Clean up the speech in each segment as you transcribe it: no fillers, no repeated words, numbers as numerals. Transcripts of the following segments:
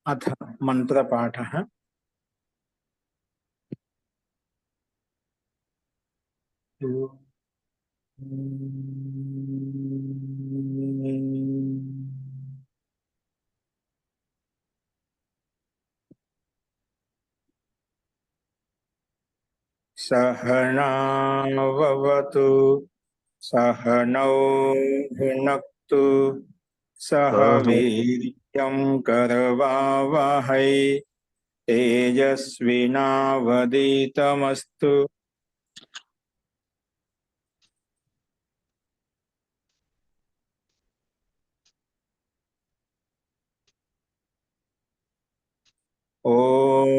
अथ मंत्रपाठः। सहनाववतु सहनौ भुनक्तु सह वीर्यं करवावहै तेजस्विनावधीतमस्तु। ओम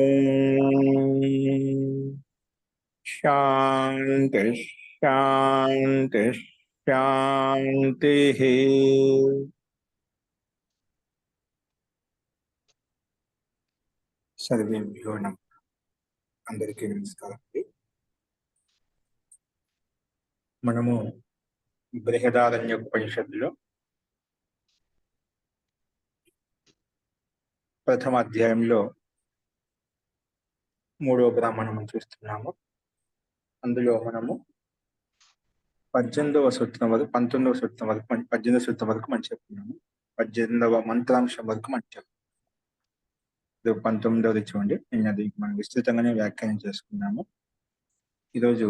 शांति शांति शांति। सर्वेभ्यो नमः। అందరికీ నమస్కారం. మనము బృహదారణ్యోపనిషత్తులో ప్రథమ అధ్యాయంలో 3వ బ్రాహ్మణం చూస్తున్నాము. అందులో మనము 18వ సూత్రం వరకు 19వ సూత్రం వరకు 18వ సూత్రం వరకు మనం చెప్పుకున్నాము. 18వ మంత్రాంశం వరకు మనం చెప్పుకున్నాము. 19వది చూడండి. నేను అది మనం విస్తృతంగానే వ్యాఖ్యానం చేసుకున్నాము. ఈరోజు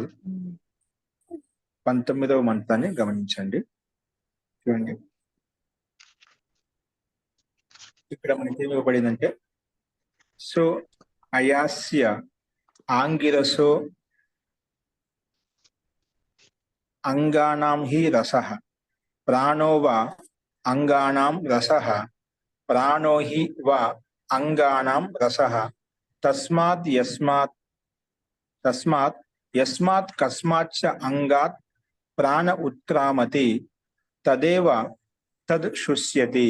19వ మంత్రాన్ని గమనించండి. చూడండి, ఇక్కడ మనకి ఏమి ఇవ్వబడిందంటే, సో అయాస్య ఆంగిరసో అంగానాం హి రసః ప్రాణో వా అంగానాం రసః ప్రాణో హి వా అంగానాం రసః తస్మాత్ యస్మాత్ కస్మాచ్చ అంగాత్ ప్రాణ ఉత్క్రామతి తదేవ తద్ శుష్యతి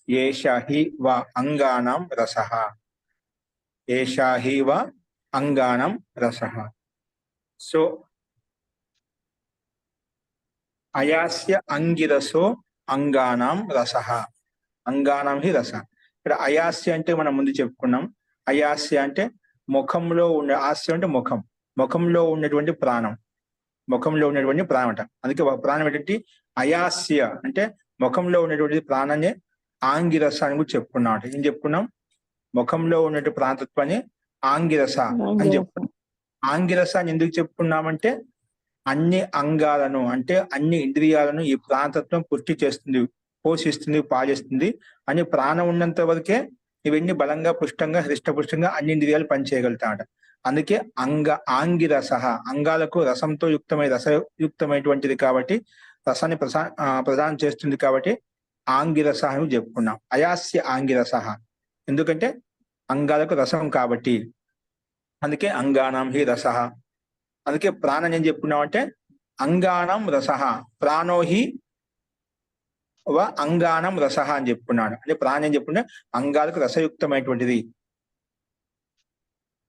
ఏషా హి వా అంగానాం రసః. ఏషా హి వా అంగానాం రసః. సో అయాస్య అంగిరసో అంగానాం రసః. అంగానాం హి రస. ఇక్కడ అయాస్య అంటే మనం ముందు చెప్పుకున్నాం. అయాస్య అంటే ముఖంలో ఉండే, ఆస్య అంటే ముఖం, ముఖంలో ఉన్నటువంటి ప్రాణం, ముఖంలో ఉన్నటువంటి ప్రాణం అంట. అందుకే ప్రాణం ఏంటంటే అయాస్య అంటే ముఖంలో ఉన్నటువంటి ప్రాణాన్ని ఆంగిరస అని కూడా చెప్పుకున్నాం అంట. ఏం చెప్పుకున్నాం? ముఖంలో ఉన్నటువంటి ప్రాణతత్వాన్ని ఆంగిరస అని చెప్పుకున్నాం. ఆంగిరస అని ఎందుకు చెప్పుకున్నామంటే, అన్ని అంగాలను అంటే అన్ని ఇంద్రియాలను ఈ ప్రాణతత్వం పుష్టి చేస్తుంది, పోషిస్తుంది, పాలిస్తుంది అని. ప్రాణం ఉన్నంత వరకే ఇవన్నీ బలంగా, పుష్టంగా, హృష్టపుష్టంగా అన్ని ఇంద్రియాలు పనిచేయగలుగుతాడ. అందుకే ఆంగిరస, అంగాలకు రసంతో రసయుక్తమైనటువంటిది కాబట్టి, రసాన్ని ప్రదానం చేస్తుంది కాబట్టి ఆంగిరస అని చెప్పుకున్నాం. అయాస్య ఆంగిరస ఎందుకంటే అంగాలకు రసం కాబట్టి, అందుకే అంగానాం హి రసః. అందుకే ప్రాణం ఏం చెప్పుకున్నాం అంటే అంగానం రసః, ప్రాణోహి వ అంగానం రసః అని చెప్పుకున్నాడు. అంటే ప్రాణం ఏం చెప్పుకుంటే అంగాలకు రసయుక్తమైనటువంటిది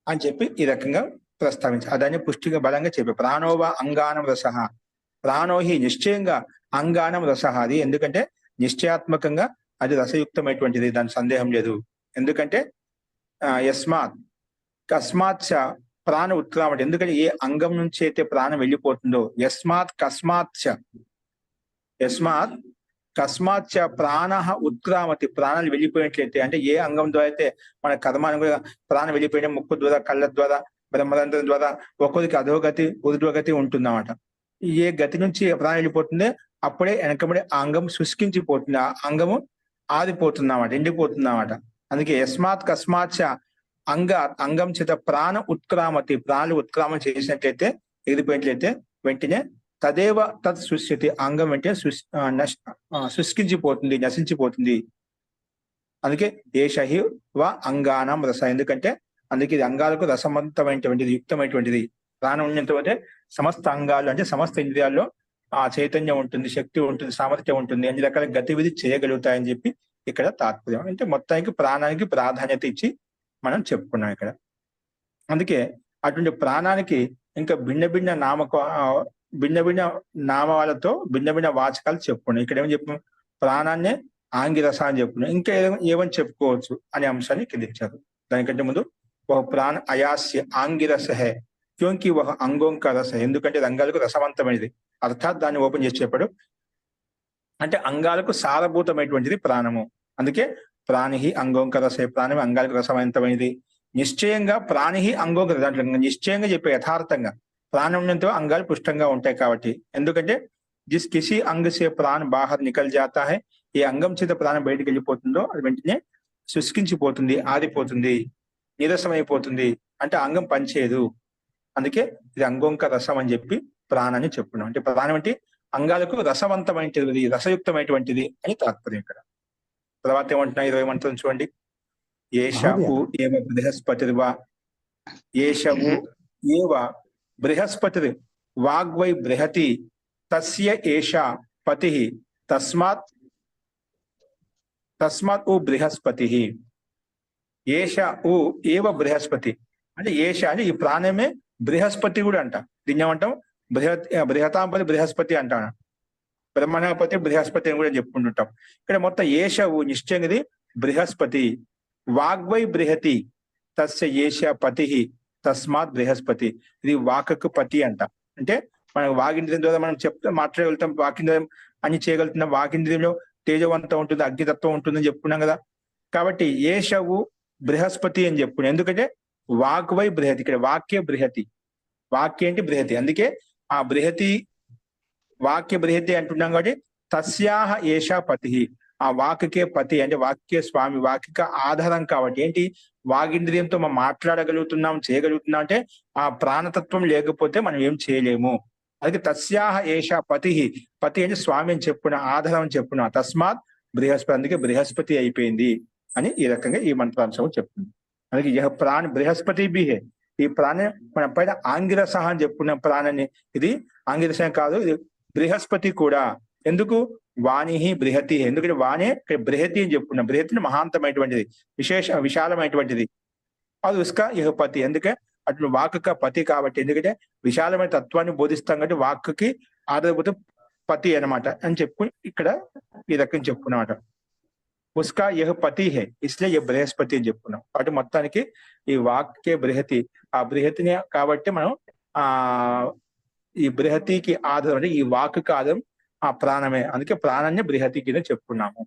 అని చెప్పి ఈ రకంగా ప్రస్తావించారు. దాన్ని పుష్టిగా బలంగా చెప్పి ప్రాణోవ అంగానం రసః, ప్రాణోహి నిశ్చయంగా అంగానం రసః. అది ఎందుకంటే నిశ్చయాత్మకంగా అది రసయుక్తమైనటువంటిది, దాని సందేహం లేదు. ఎందుకంటే యస్మాత్ కస్మాత్ ప్రాణ ఉత్క్రామటి, ఎందుకంటే ఏ అంగం నుంచి అయితే ప్రాణం వెళ్ళిపోతుందో, యస్మాత్ కస్మాత్ ప్రాణ ఉత్క్రామతి, ప్రాణాలు వెళ్ళిపోయినట్లయితే, అంటే ఏ అంగం ద్వారా అయితే మన కర్మాన్ని కూడా ప్రాణం వెళ్ళిపోయిన, ముక్కు ద్వారా, కళ్ళ ద్వారా, బ్రహ్మరంధ్రం ద్వారా ఒక్కొక్కరికి అధోగతి ఊర్ధ్వగతి ఉంటుందన్నమాట. ఏ గతి నుంచి ప్రాణం వెళ్ళిపోతుందో అప్పుడే వెనకబడి ఆ అంగం శుష్కించిపోతుంది, ఆ అంగము ఆరిపోతుందన్నమాట, ఎండిపోతుందన్నమాట. అందుకే యస్మాత్ కస్మాత్ అంగం చేత ప్రాణ ఉత్క్రామతి, ప్రాణాలు ఉత్క్రామం చేసినట్లయితే, ఎగిరిపోయినట్లయితే వెంటనే తదేవ తత్ శుష్యతి, అంగం వెంటనే శుష్కించిపోతుంది, నశించిపోతుంది. అందుకే ఏషహి వా అంగానం రస. ఎందుకంటే అందుకే ఇది అంగాలకు రసవంతమైనటువంటిది, యుక్తమైనటువంటిది. ప్రాణం ఉన్నంతవతే సమస్త అంగాలు అంటే సమస్త ఇంద్రియాల్లో ఆ చైతన్యం ఉంటుంది, శక్తి ఉంటుంది, సామర్థ్యం ఉంటుంది, అన్ని రకాల గతివిధి చేయగలుగుతాయని చెప్పి ఇక్కడ తాత్పర్యం. అంటే మొత్తానికి ప్రాణానికి ప్రాధాన్యత ఇచ్చి మనం చెప్పుకున్నాం ఇక్కడ. అందుకే అటువంటి ప్రాణానికి ఇంకా భిన్న భిన్న నామాలతో భిన్న భిన్న వాచకాలు చెప్పుకున్నాం. ఇక్కడ ఏమని చెప్పాం? ప్రాణాన్నే ఆంగిరస అని చెప్పుకున్నాం. ఇంకా ఏమని చెప్పుకోవచ్చు అనే అంశాన్ని కింద ఇచ్చారు. దానికంటే ముందు ఒక ప్రాణ అయాస్య ఆంగిరస హే క్యోంకి ఒక అంగోంక రస, ఎందుకంటే రంగాలకు రసవంతమైనది. అర్థాత్ దాన్ని ఓపెన్ చేసి చెప్పాడు, అంటే అంగాలకు సారభూతమైనటువంటిది ప్రాణము. అందుకే ప్రాణి అంగోంక రస, ప్రాణం అంగాలకు రసవంతమైనది. నిశ్చయంగా ప్రాణి అంగోంక దాంట్లో నిశ్చయంగా చెప్పే యథార్థంగా ప్రాణం ఉన్నంత అంగాలు పుష్టంగా ఉంటాయి కాబట్టి. ఎందుకంటే జిస్ కిసి అంగ సే ప్రాణ బాహర్ నికల్ జాతా హై, ఏ అంగం చేత ప్రాణం బయటికి వెళ్ళిపోతుందో అది వెంటనే శుష్కించిపోతుంది, ఆరిపోతుంది, నీరసమైపోతుంది, అంటే అంగం పనిచేయదు. అందుకే ఇది అంగోంక రసం అని చెప్పి ప్రాణాన్ని చెప్పుకున్నాం. అంటే ప్రాణం అంటే అంగాలకు రసవంతమైనటువంటిది, రసయుక్తమైనటువంటిది అని తాత్పర్యం ఇక్కడ. తర్వాత ఏమంటున్నా 20 మంత్రం చూడండి. ఏష ఉ ఏవ బృహస్పతిర్వా, ఏష ఉ ఏవ బృహస్పతి వాగ్వై బృహతి తస్య ఏష పతి తస్మాత్ తస్మాత్ ఉ బృహస్పతి. ఏష ఉ ఏవ బృహస్పతి అంటే ఏష అంటే ఈ ప్రాణమే బృహస్పతి కూడా అంట. దీన్ని ఏమంటాం? బృహతాంపతి బృహస్పతి అంటాను. బ్రహ్మణపతి బృహస్పతి అని కూడా చెప్పుకుంటుంటాం. ఇక్కడ మొత్తం ఏషవు నిశ్చయది బృహస్పతి, వాగ్వై బృహతి తస్య ఏష పతి తస్మాత్ బృహస్పతి. ఇది వాకకు పతి అంట. అంటే మనం వాగింద్రియం ద్వారా మనం మాట్లాడగలుగుతాం, వాకింద్రియం అని చేయగలుగుతున్నాం. వాకింద్రియంలో తేజవంతం ఉంటుంది, అగ్నితత్వం ఉంటుందని చెప్పుకున్నాం కదా. కాబట్టి ఏషవు బృహస్పతి అని చెప్పుకున్నాం. ఎందుకంటే వాగ్వై బృహతి, ఇక్కడ వాక్య బృహతి, వాక్య అంటే బృహతి. అందుకే ఆ బృహతి వాక్య బృహతి అంటున్నాం కాబట్టి తస్యాహ ఏషా పతి, ఆ వాక్కే పతి అంటే వాక్య స్వామి, వాక్యక ఆధారం. కాబట్టి ఏంటి, వాగింద్రియంతో మనం మాట్లాడగలుగుతున్నాం, చేయగలుగుతున్నాం అంటే ఆ ప్రాణతత్వం లేకపోతే మనం ఏం చేయలేము. అందుకే తస్యాహ ఏషా పతి, పతి అంటే స్వామి అని చెప్పుకున్న, ఆధారం అని చెప్పుకున్నా. తస్మాత్ బృహస్పతి, అందుకే బృహస్పతి అయిపోయింది అని ఈ రకంగా ఈ మంత్రాంశం చెప్తుంది. అందుకే యహ ప్రాణ బృహస్పతి బి హే, ఈ ప్రాణ మన పైన ఆంగిరస అని చెప్పుకున్న ప్రాణాన్ని, ఇది ఆంగిరస కాదు, ఇది బృహస్పతి కూడా. ఎందుకు? వాణి బృహతి, ఎందుకంటే వాణే బృహతి అని చెప్పుకున్నాం. బృహతిని మహాంతమైనటువంటిది, విశాలమైనటువంటిది. అది ఉస్కా యహ పతి, అందుకే అటు వాక్కు పతి కాబట్టి. ఎందుకంటే విశాలమైన తత్వాన్ని బోధిస్తాం కాబట్టి వాక్కి ఆధారభూత పతి అనమాట అని చెప్పుకుని ఇక్కడ ఈ రకం చెప్పుకున్నమాట. ఉస్కా యహ పతి హే ఇస్లే యహ బృహస్పతి అని చెప్పుకున్నాం. కాబట్టి మొత్తానికి ఈ వాక్య బృహతి, ఆ బృహతిని కాబట్టి మనం ఆ ఈ బృహతికి ఆధారం అంటే ఈ వాక్కు ఆధారం ఆ ప్రాణమే. అందుకే ప్రాణాన్ని బృహతి కింద చెప్పుకున్నాము,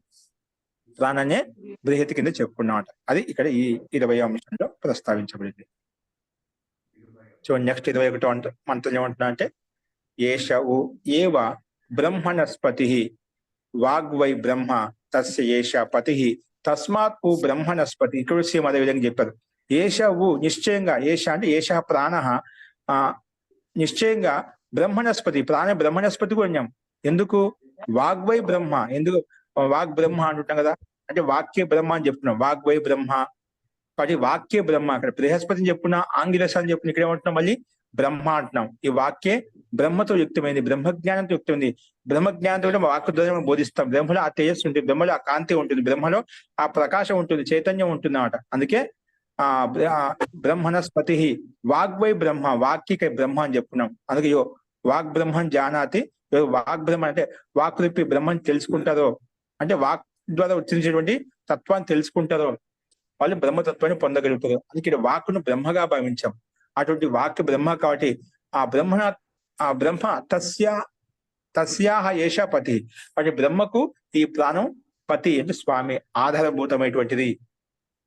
ప్రాణాన్ని బృహతి కింద చెప్పుకున్నామట. అది ఇక్కడ ఈ 20వ అంశంలో ప్రస్తావించబడింది. సో నెక్స్ట్ 21వ మంత్రం ఏమంటున్నా అంటే ఏషవు ఏవ బ్రహ్మణస్పతి వాగ్వై బ్రహ్మ తస్య ఏష పతి తస్మాత్ ఉ బ్రహ్మణస్పతి. ఇక్కడ సేమ్ అదే విధంగా చెప్పారు. ఏషవు నిశ్చయంగా, ఏష అంటే ఏష ప్రాణ, ఆ నిశ్చయంగా బ్రహ్మణస్పతి, ప్రాణ బ్రహ్మణస్పతి కూడా అన్నాం. ఎందుకు? వాగ్వై బ్రహ్మ, ఎందుకు వాగ్ బ్రహ్మ అంటుంటాం కదా, అంటే వాక్య బ్రహ్మ అని చెప్తున్నాం. వాగ్వై బ్రహ్మ కాబట్టి వాక్య బ్రహ్మ. అక్కడ బృహస్పతిని చెప్పుకున్నా, ఆంగిరస అని చెప్పుకున్నా, ఇక్కడ ఏమంటున్నాం మళ్ళీ బ్రహ్మ అంటున్నాం. ఈ వాక్యే బ్రహ్మతో యుక్తమైంది, బ్రహ్మజ్ఞానంతో యుక్తమైంది. బ్రహ్మజ్ఞానంతో కూడా వాక్కు ద్వారా మనం బోధిస్తాం. బ్రహ్మలో ఆ తేజస్సు ఉంటుంది, బ్రహ్మలో ఆ కాంతి ఉంటుంది, బ్రహ్మలో ఆ ప్రకాశం ఉంటుంది, చైతన్యం ఉంటుంది అన్నమాట. అందుకే ఆ బ్రహ్మణస్పతి వాగ్వై బ్రహ్మ, వాక్యకై బ్రహ్మ అని చెప్పుకున్నాం. అందుకే వాగ్ బ్రహ్మన్ జానాతి, వాగ్ బ్రహ్మ అంటే వాక్ రూపి బ్రహ్మని తెలుసుకుంటారో, అంటే వాక్ ద్వారా ఉచ్చరించేటువంటి తత్వాన్ని తెలుసుకుంటారో వాళ్ళు బ్రహ్మతత్వాన్ని పొందగలుగుతారు. అందుకే వాక్కును బ్రహ్మగా భావించాం. అటువంటి వాక్య బ్రహ్మ కాబట్టి ఆ బ్రహ్మ తస్యాహ ఏష పతి, అంటే బ్రహ్మకు ఈ ప్రాణం పతి అంటే స్వామి, ఆధారభూతమైనటువంటిది.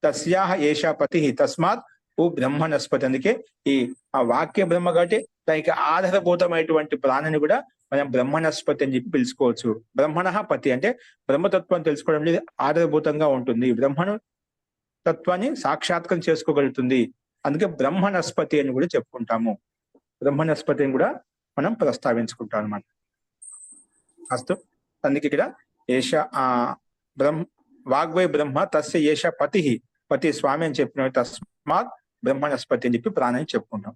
తస్యాహ ఏష పతి తస్మాత్ ఓ బ్రహ్మణస్పతి. అందుకే ఈ ఆ వాక్య బ్రహ్మ కాబట్టి దానికి ఆధారభూతమైనటువంటి ప్రాణిని కూడా మనం బ్రహ్మణస్పతి అని చెప్పి పిలుచుకోవచ్చు. బ్రహ్మణ పతి అంటే బ్రహ్మతత్వం తెలుసుకోవడం అనేది ఆధారభూతంగా ఉంటుంది, బ్రహ్మను తత్వాన్ని సాక్షాత్కరం చేసుకోగలుగుతుంది. అందుకే బ్రహ్మణస్పతి అని కూడా చెప్పుకుంటాము. బ్రహ్మణస్పతిని కూడా మనం ప్రస్తావించుకుంటాం అన్నమాట. అస్తు, అందుకే ఇక్కడ ఏష వాగ్వై బ్రహ్మ తస్య ఏష పతి, పతి స్వామి అని చెప్పిన తస్మాత్ బ్రహ్మణస్పతి అని చెప్పి ప్రాణాన్ని చెప్పుకుంటాం.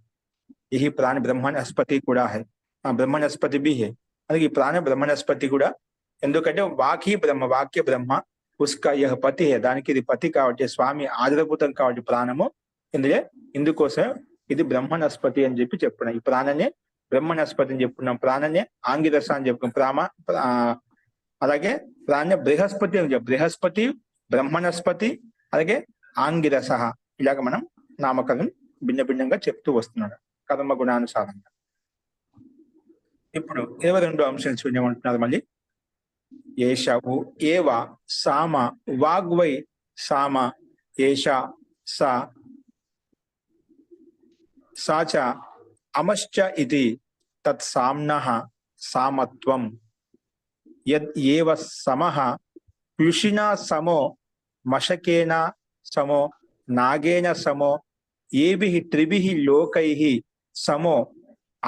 ఈ ప్రాణి బ్రహ్మణస్పతి కూడా హై, బ్రహ్మణస్పతి బి హై. అందుకే ఈ ప్రాణ బ్రహ్మణస్పతి కూడా, ఎందుకంటే వాకి బ్రహ్మ, వాక్య బ్రహ్మ ఉస్కా యహ పతి హే, దానికి ఇది పతి కాబట్టి, స్వామి ఆధారభూతం కాబట్టి ప్రాణము. ఇందుకోసం ఇది బ్రహ్మణస్పతి అని చెప్పి చెప్పుకున్నాం. ఈ ప్రాణాన్ని బ్రహ్మణస్పతి అని చెప్పుకున్నాం. ప్రాణాన్ని ఆంగిరస అని చెప్పుకున్నాం. అలాగే ప్రాణ బృహస్పతి అని చెప్పి బృహస్పతి, బ్రహ్మణస్పతి, అలాగే ఆంగిరస, ఇలాగ మనం నామకరణం భిన్న భిన్నంగా చెప్తూ వస్తున్నాడు కర్మ గుణానుసారంగా. ఇప్పుడు 22వ అంశం చూడమంటున్నారు మళ్ళీ. ఏషవు ఏవ సామ వాగ్వై సామ ఏష సా సాచ అమశ్చ ఇది తత్సామ్నః సామత్వం యద్ ఏవ సమః ప్లుషినా సమో మశకేన సమో నాగేన సమో ఏభిః త్రిభిః లోకైః సమో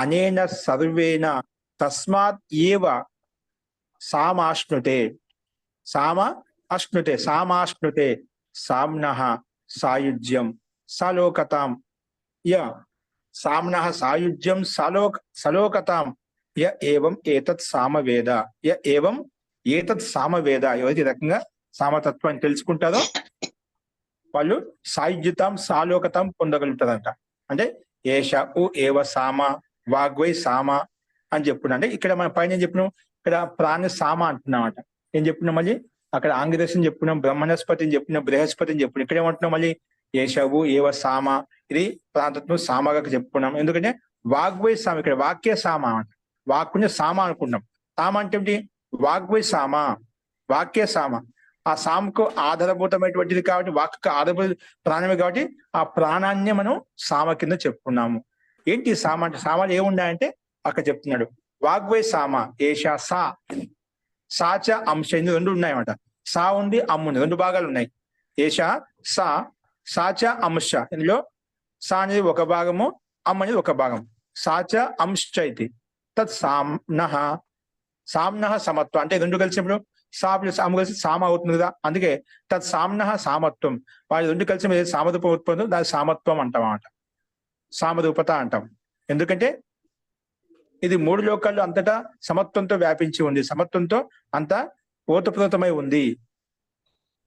అనేన సర్వేణ తస్మాత్ ఏవ సామాశ్నుతే సామాశ్నుతే సామ్నః సాయుజ్యం సలోకతాం య సామ్నః సాయుజ్యం సలోకతాం య ఏవం ఏతత్ సామవేద ఎవరైతే రకంగా సామతత్వాన్ని తెలుసుకుంటారో వాళ్ళు సాయుజ్యతాం సాలోకతాం పొందగలుగుతారంట. అంటే ఏష ఉ ఏవ సామ వాగ్వై సామ అని చెప్పుకున్నా. అంటే ఇక్కడ మన పైన ఏం చెప్పినాం, ఇక్కడ ప్రాణ సామ అంటున్నామట. ఏం చెప్పినాం మళ్ళీ, అక్కడ ఆంగిరసం చెప్పుకున్నాం, బ్రహ్మణస్పతిని చెప్పినాం, బృహస్పతిని చెప్పుకున్నాం. ఇక్కడ ఏమంటున్నాం మళ్ళీ ఏషవు ఏవ సామ, ఇది ప్రాంతత్వం సామగా చెప్పుకున్నాం. ఎందుకంటే వాగ్వై సామ, ఇక్కడ వాక్య సామ అంట. వాక్కుని సామ అనుకున్నాం. సామ అంటే ఏంటి, వాగ్వై సామ, వాక్య సామ. ఆ సామకు ఆధారభూతమైనటువంటిది కాబట్టి, వాక్కు ఆధారభూత ప్రాణమే కాబట్టి ఆ ప్రాణాన్ని మనం సామ కింద చెప్పుకున్నాము. ఏంటి సామ అంటే, సామాలు ఏమున్నాయంటే అక్కడ చెప్తున్నాడు. వాగ్వై సామ ఏష సా, సాచ అంశ, రెండు ఉన్నాయన్నమాట. సా ఉంది, అమ్ము ఉంది, రెండు భాగాలు ఉన్నాయి. ఏష సా, సాచ అంశ. ఇందులో సా అనేది ఒక భాగము, అమ్ అనేది ఒక భాగం. సాచ అంశ ఇది తత్ సామ్నః సమత్వం. అంటే రెండు కలిసినప్పుడు సా ప్లస్ అమ్ము కలిసి సామ అవుతుంది కదా, అందుకే తత్ సామ్నః సామత్వం. వాళ్ళు రెండు కలిసి సామరూపం ఉత్పత్తి, దాని సామత్వం అంటాం అన్నమాట, సామరూపత అంటాం. ఎందుకంటే ఇది మూడు లోకాల్లో అంతటా సమత్వంతో వ్యాపించి ఉంది, సమత్వంతో అంతా ఓతప్రోతమై ఉంది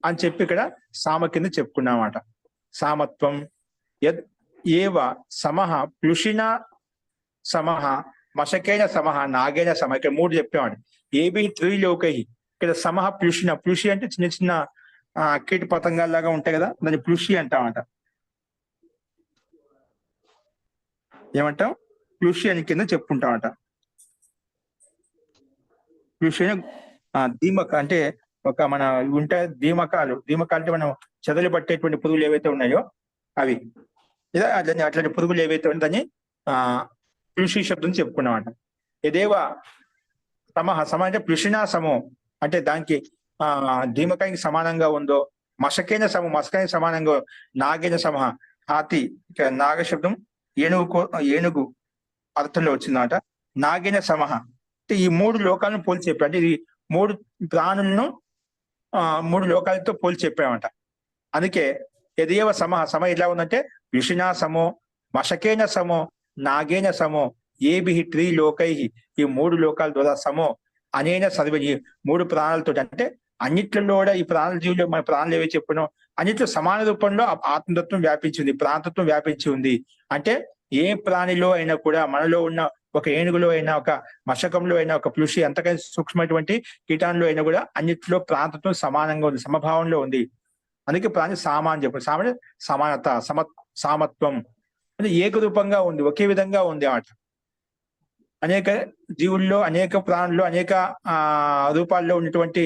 అని చెప్పి ఇక్కడ సామ కింద చెప్పుకున్నామాట. సామత్వం యద్ ఏవ సమః ప్లుషినా సమః మశకైన సమః నాగైన సమ, ఇక్కడ మూడు చెప్పేవాడు. ఏబి త్రిలోకై, ఇక్కడ సమః ప్లుషిన, ప్లుషి అంటే చిన్న చిన్న కీట పతంగాల్లాగా ఉంటాయి కదా, దాన్ని ప్లుషి అంటామంట. ఏమంటాం, ప్లుషి అని కింద చెప్పుకుంటామట. ప్లుషి దీమక అంటే ఒక మన ఉంటాయి దీమకాలు అంటే మనం చెదలు పట్టేటువంటి పురుగులు ఏవైతే ఉన్నాయో అవి, లేదా అట్లాంటి పురుగులు ఏవైతే ఉన్నాయో దాన్ని ప్లుషి శబ్దం చెప్పుకున్నామంట. ఏదేవ సమ అంటే ప్లుషినా సమో అంటే దానికి దీమకానికి సమానంగా ఉందో, మశకైన సమానంగా, నాగైన సమ, హాతి, ఇక్కడ నాగ శబ్దం ఏనుగు అర్థంలో వచ్చిందన్నమాట. నాగైన సమహ అంటే ఈ మూడు లోకాలను పోల్చి చెప్పాడు. అంటే ఇది మూడు ప్రాణులను మూడు లోకాలతో పోల్చి చెప్పామంట. అందుకే యదేవ సమ ఎలా ఉందంటే విషినా సమో మశకేన సమో నాగేన సమో ఏభిః త్రిలోకై, ఈ మూడు లోకాల ద్వారా సమో అనేన సర్వ, ఈ మూడు ప్రాణాలతో అంటే అన్నిట్లలో కూడా ఈ ప్రాణుల జీవులు మన ప్రాణులు ఏవైతే చెప్పినో అన్నిట్లో సమాన రూపంలో ఆత్మతత్వం వ్యాపించి ఉంది, ప్రాణతత్వం వ్యాపించి ఉంది. అంటే ఏ ప్రాణిలో అయినా కూడా, మనలో ఉన్న ఒక ఏనుగులో అయినా, ఒక మశకంలో అయినా, ఒక ప్లుషి అంతకంటే సూక్ష్మమైనటువంటి కీటాల్లో అయినా కూడా అన్నిట్లో ప్రాంతత్వం సమానంగా ఉంది, సమభావంలో ఉంది. అందుకే ప్రాణి సామ అని చెప్పారు. సామ సమానత, సామత్వం అంటే ఏకరూపంగా ఉంది, ఒకే విధంగా ఉంది అన్నమాట. అనేక జీవుల్లో, అనేక ప్రాణుల్లో, అనేక రూపాల్లో ఉన్నటువంటి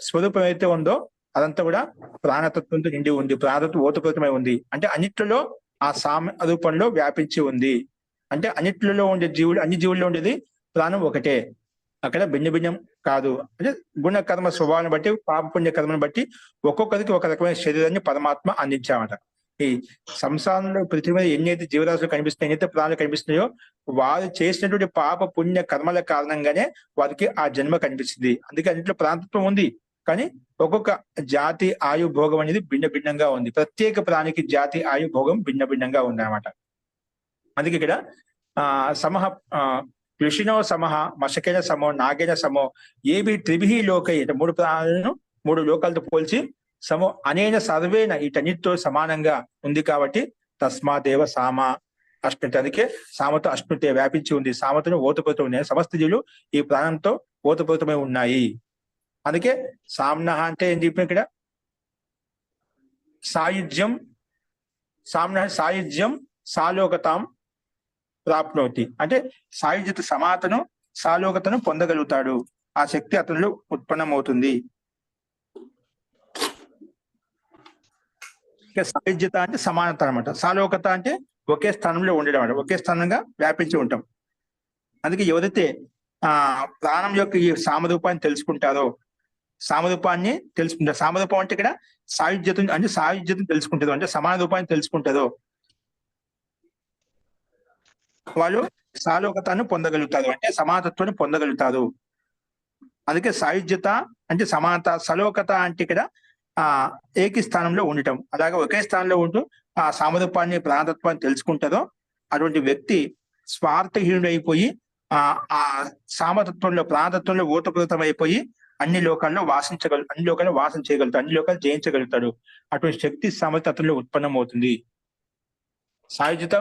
స్వరూపం ఏదైతే ఉందో అదంతా కూడా ప్రాణతత్వంతో నిండి ఉంది, ప్రాణతత్వం ఓతప్రోతమై ఉంది. అంటే అన్నిట్లలో ఆ సామ రూపంలో వ్యాపించి ఉంది. అంటే అన్నిట్లలో ఉండే జీవులు, అన్ని జీవుల్లో ఉండేది ప్రాణం ఒకటే, అక్కడ భిన్న భిన్నం కాదు. అంటే గుణ కర్మ స్వభావాన్ని బట్టి, పాప పుణ్య కర్మను బట్టి ఒక్కొక్కరికి ఒక రకమైన శరీరాన్ని పరమాత్మ అందించామట. ఈ సంసారంలో పృథ్వీ మీద ఎన్నైతే జీవరాశులు కనిపిస్తున్నాయి, ఎన్నైతే ప్రాణాలు కనిపిస్తున్నాయో వారు చేసినటువంటి పాప పుణ్య కర్మల కారణంగానే వారికి ఆ జన్మ కనిపిస్తుంది. అందుకే అన్నింటిలో ప్రాంతత్వం ఉంది, కానీ ఒక్కొక్క జాతి ఆయు భోగం అనేది భిన్న భిన్నంగా ఉంది. ప్రత్యేక ప్రాణికి జాతి ఆయు భోగం భిన్న భిన్నంగా ఉంది అన్నమాట. అందుకే ఇక్కడ సమహ ప్లుషినో సమహ మశకైన సమో నాగైన సమో ఏబి త్రిభిః లోకై, మూడు ప్రాణులను మూడు లోకాలతో పోల్చి సమో అనేన సర్వేన, వీటన్నిటితో సమానంగా ఉంది కాబట్టి తస్మాదేవ సామ అష్ణుతే, అందుకే సామతో అష్ణుతే వ్యాపించి ఉంది, సామతను ఓతపోతూ ఉన్నాయి. సమస్త జీవులు ఈ ప్రాణంతో ఓతపోతమై ఉన్నాయి. అందుకే సామ్న అంటే ఏం చెప్పిన ఇక్కడ సాయుధ్యం, సామ్న సాయుధ్యం సాలోకతాం ప్రాప్నోతి అంటే సాయుధ్యత సమాతను సాలోకతను పొందగలుగుతాడు, ఆ శక్తి అతనిలో ఉత్పన్నమవుతుంది. సాయుధ్యత అంటే సమానత అనమాట, సాలోకత అంటే ఒకే స్థానంలో ఉండడం అనమాట, ఒకే స్థానంగా వ్యాపించి ఉంటాం. అందుకే ఎవరైతే ప్రాణం యొక్క ఈ సామరూపాన్ని తెలుసుకుంటారో, సామరూపాన్ని తెలుసుకుంటారు, సామరూపం అంటే ఇక్కడ సాయుధ్యత అంటే సాయుధ్యతను తెలుసుకుంటారు అంటే సమాన రూపాన్ని తెలుసుకుంటారో వాళ్ళు సాలోకతాన్ని పొందగలుగుతారు, అంటే సమానతత్వాన్ని పొందగలుగుతారు. అందుకే సాయుధ్యత అంటే సమానత, సలోకత అంటే ఇక్కడ ఏకీ స్థానంలో ఉండటం, అలాగే ఒకే స్థానంలో ఉంటూ ఆ సామరూపాన్ని ప్రాణతత్వాన్ని తెలుసుకుంటారో అటువంటి వ్యక్తి స్వార్థహీనుడైపోయి ఆ సామతత్వంలో ప్రాణతత్వంలో ఓతప్రోతం అయిపోయి అన్ని లోకాల్లో అన్ని లోకాల్లో వాసం చేయగలుగుతాడు, అన్ని లోకాలు జయించగలుగుతాడు. అటువంటి శక్తి సామర్థ్యంలో ఉత్పన్నం అవుతుంది. సాయుధ్యత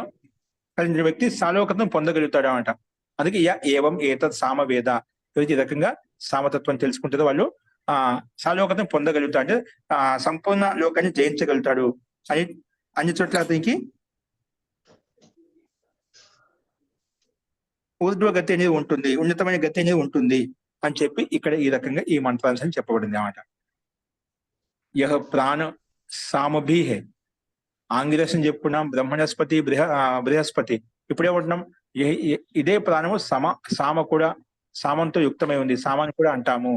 కలిగిన వ్యక్తి సాలోకతను పొందగలుగుతాడు అనమాట. అందుకే ఏవం ఏతత్ సామవేద, ఈ రకంగా సామతత్వం తెలుసుకుంటారో వాళ్ళు సాలోకతను పొందగలుగుతాడు, అంటే సంపూర్ణ లోకాన్ని జయించగలుగుతాడు అని అన్ని చోట్ల అతనికి ఊర్ధ్వ గతి అనేది ఉంటుంది, ఉన్నతమైన గతి అనేది ఉంటుంది అని చెప్పి ఇక్కడ ఈ రకంగా ఈ మంత్రాంశాన్ని చెప్పబడింది అన్నమాట. యహ ప్రాణ సామభీహే ఆంగిరసం చెప్పుకున్నాం, బ్రహ్మణస్పతి బృహస్పతి, ఇప్పుడేమంటున్నాం ఇదే ప్రాణము సామ కూడా సామంతో యుక్తమై ఉంది, సామాన్ని కూడా అంటాము.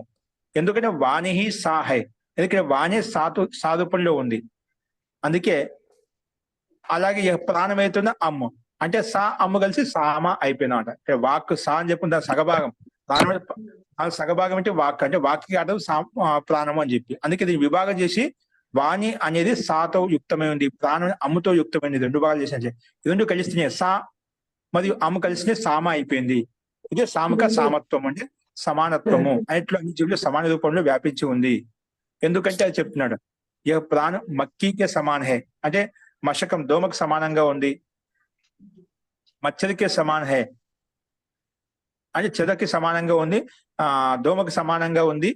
ఎందుకంటే వాణి సాహై, ఎందుకంటే వాణి సారూపంలో ఉంది. అందుకే అలాగే ప్రాణం అవుతున్న అమ్ము అంటే అమ్ము కలిసి సామ అయిపోయింది అనమాట. వాక్ సా అని చెప్పి దాని సగభాగం, ప్రాణం సగభాగం అంటే వాక్, అంటే వాక్కి అర్థం ప్రాణము అని చెప్పి. అందుకే దీన్ని విభాగం చేసి వాణి అనేది సాతో యుక్తమై ఉంది, ప్రాణం అమ్ముతో యుక్తమైనది, రెండు భాగాలు చేసిన రెండు కలిస్తేనే సా మరియు అమ్ము కలిసినే సామ అయిపోయింది. ఇదే సామక సామత్వం అంటే సమానత్వము అన్నిట్లో అన్ని జీవులు సమాన రూపంలో వ్యాపించి ఉంది. ఎందుకంటే అది చెప్తున్నాడు ప్రాణం మక్కీకే సమాన హే అంటే మశకం దోమకు సమానంగా ఉంది, మచ్చరికే సమాన హే అంటే చెదకి సమానంగా ఉంది, దోమకు సమానంగా ఉంది,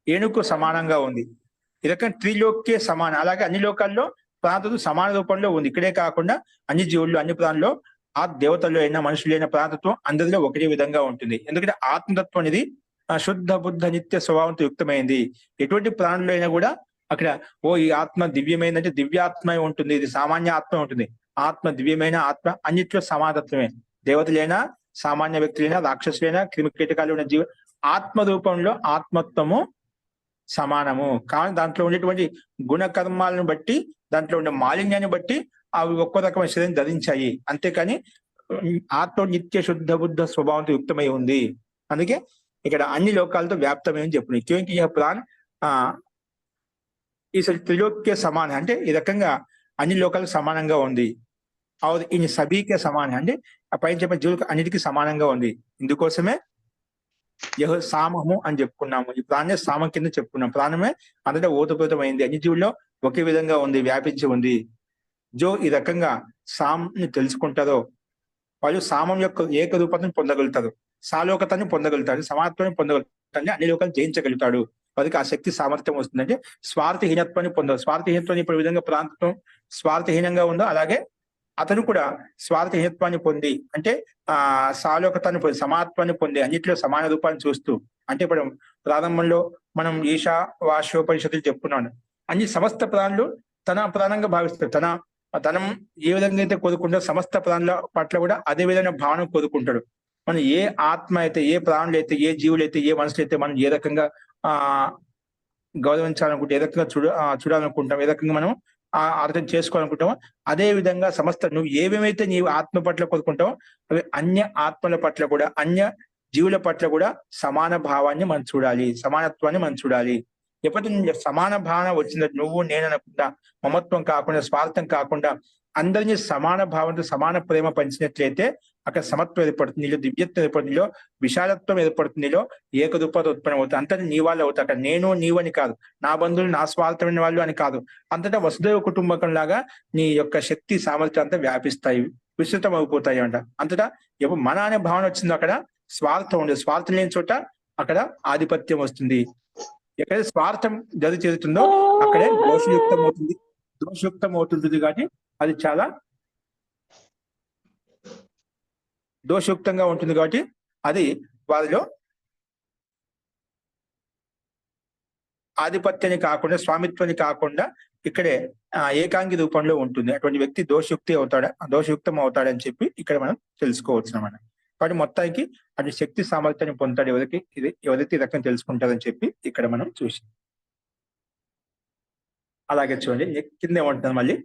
ఏనుకు సమానంగా ఉంది. ఈ రకంగా త్రిలోకే సమానం, అలాగే అన్ని లోకాల్లో ప్రాంతలు సమాన రూపంలో ఉంది. ఇక్కడే కాకుండా అన్ని జీవుల్లో అన్ని ప్రాణుల్లో ఆ దేవతల్లో అయినా మనుషులు అయినా ప్రాంతత్వం అందరిలో ఒకటే విధంగా ఉంటుంది. ఎందుకంటే ఆత్మతత్వం అనేది శుద్ధ బుద్ధ నిత్య స్వభావంతో యుక్తమైంది. ఎటువంటి ప్రాణులు అయినా కూడా అక్కడ ఈ ఆత్మ దివ్యమైందంటే దివ్యాత్మ ఉంటుంది, ఇది సామాన్య ఆత్మ ఉంటుంది. ఆత్మ దివ్యమైన ఆత్మ అన్నిట్లో సమానత్వమే. దేవతలైనా సామాన్య వ్యక్తులైనా రాక్షసులైనా క్రిమికీటకాలు ఉన్న జీవ ఆత్మ రూపంలో ఆత్మత్వము సమానము. కానీ దాంట్లో ఉండేటువంటి గుణకర్మాలను బట్టి, దాంట్లో ఉండే మాలిన్యాన్ని బట్టి అవి ఒక్కో రకమైన శరీరం ధరించాయి. అంతేకాని ఆత్మ నిత్య శుద్ధ బుద్ధ స్వభావంతో యుక్తమై ఉంది. అందుకే ఇక్కడ అన్ని లోకాలతో వ్యాప్తమై అని చెప్పిన క్యోంకి యహ ప్రాణ్ ఈ త్రిలోక్య సమానం అంటే ఈ రకంగా అన్ని లోకాలకు సమానంగా ఉంది. అవును ఈ సభీకే సమానం అంటే ఆ పైన చెప్పిన జీవులకు అన్నిటికీ సమానంగా ఉంది. ఇందుకోసమే యహ సామము అని చెప్పుకున్నాము. ఈ ప్రాణమే సామం కింద చెప్పుకున్నాం. ప్రాణమే అంతటా ఓతప్రోతమైంది, అన్ని జీవుల్లో ఒకే విధంగా ఉంది, వ్యాపించి ఉంది. జో ఈ రకంగా సామ్ని తెలుసుకుంటారో వాళ్ళు సామం యొక్క ఏకరూపతను పొందగలుగుతారు, సాలోకతాన్ని పొందగలుగుతాడు, సమానత్వాన్ని పొందగలుగుతాడు, అన్ని లోకాలు జయించగలుగుతాడు. వారికి ఆ శక్తి సామర్థ్యం వస్తుందంటే స్వార్థహీనత్వాన్ని పొందదు. స్వార్థహీనత్వాన్ని ఇప్పుడు విధంగా ప్రాంతం స్వార్థహీనంగా ఉందో అలాగే అతను కూడా స్వార్థహీనత్వాన్ని పొంది అంటే సాలోకతాన్ని పొంది సమానత్వాన్ని పొంది అన్నింటిలో సమాన రూపాన్ని చూస్తూ, అంటే ఇప్పుడు ప్రారంభంలో మనం ఈశా వాష్యోపనిషత్తులు చెప్పుకున్నాను, అన్ని సమస్త ప్రాణులు తన ప్రాణంగా భావిస్తాడు. తనం ఏ విధంగా అయితే కోరుకుంటాడో సమస్త ప్రాణుల పట్ల కూడా అదే విధంగా భావన కోరుకుంటాడు. మనం ఏ ఆత్మ అయితే, ఏ ప్రాణులు అయితే, ఏ జీవులు అయితే, ఏ మనుషులు అయితే మనం ఏ రకంగా గౌరవించాలనుకుంటే, ఏ రకంగా చూడాలనుకుంటాం, ఏ రకంగా మనం అర్థం చేసుకోవాలనుకుంటామో అదే విధంగా సమస్త నువ్వు ఏమేమైతే నీవు ఆత్మ పట్ల కోరుకుంటావో అవి అన్య ఆత్మల పట్ల కూడా, అన్య జీవుల పట్ల కూడా సమాన భావాన్ని మనం చూడాలి, సమానత్వాన్ని మనం చూడాలి. ఎప్పుడైతే సమాన భావన వచ్చిందంటే నువ్వు నేను అనకుండా, మమత్వం కాకుండా, స్వార్థం కాకుండా అందరినీ సమాన భావంతో సమాన ప్రేమ పంచినట్లయితే అక్కడ సమత్వం ఏర్పడుతుంది, నీలో దివ్యత్వం ఏర్పడుతుంది, నీలో విశాలత్వం ఏర్పడుతుంది, నీలో ఏకరూపత ఉత్పన్నం అవుతుంది. అంతటా నీ వాళ్ళు అవుతాయి. అక్కడ నేను నీవు అని కాదు, నా బంధువులు నా స్వార్థమైన వాళ్ళు అని కాదు, అంతటా వసుదైవ కుటుంబకం లాగా నీ యొక్క శక్తి సామర్థ్యం అంతా వ్యాపిస్తాయి, విస్తృతం అయిపోతాయి అంట. అంతటా ఎప్పుడు మన అనే భావన వచ్చిందో అక్కడ స్వార్థం ఉండదు, స్వార్థం లేని చోట అక్కడ ఆధిపత్యం వస్తుంది. ఎక్కడైతే స్వార్థం జరుగుతుందో అక్కడే దోషయుక్తం అవుతుంది కాబట్టి అది చాలా దోషయుక్తంగా ఉంటుంది కాబట్టి అది వారిలో ఆధిపత్యాన్ని కాకుండా స్వామిత్వాన్ని కాకుండా ఇక్కడే ఏకాంగి రూపంలో ఉంటుంది. అటువంటి వ్యక్తి దోషయుక్తం అవుతాడని చెప్పి ఇక్కడ మనం తెలుసుకోవచ్చు అన్నమాట. కాబట్టి మొత్తానికి అది శక్తి సామర్థ్యాన్ని పొందుతాడు ఎవరైతే ఈ రకం తెలుసుకుంటారని చెప్పి ఇక్కడ మనం చూసి అలాగే చూడండి కింద ఏమంటున్నారు మళ్ళీ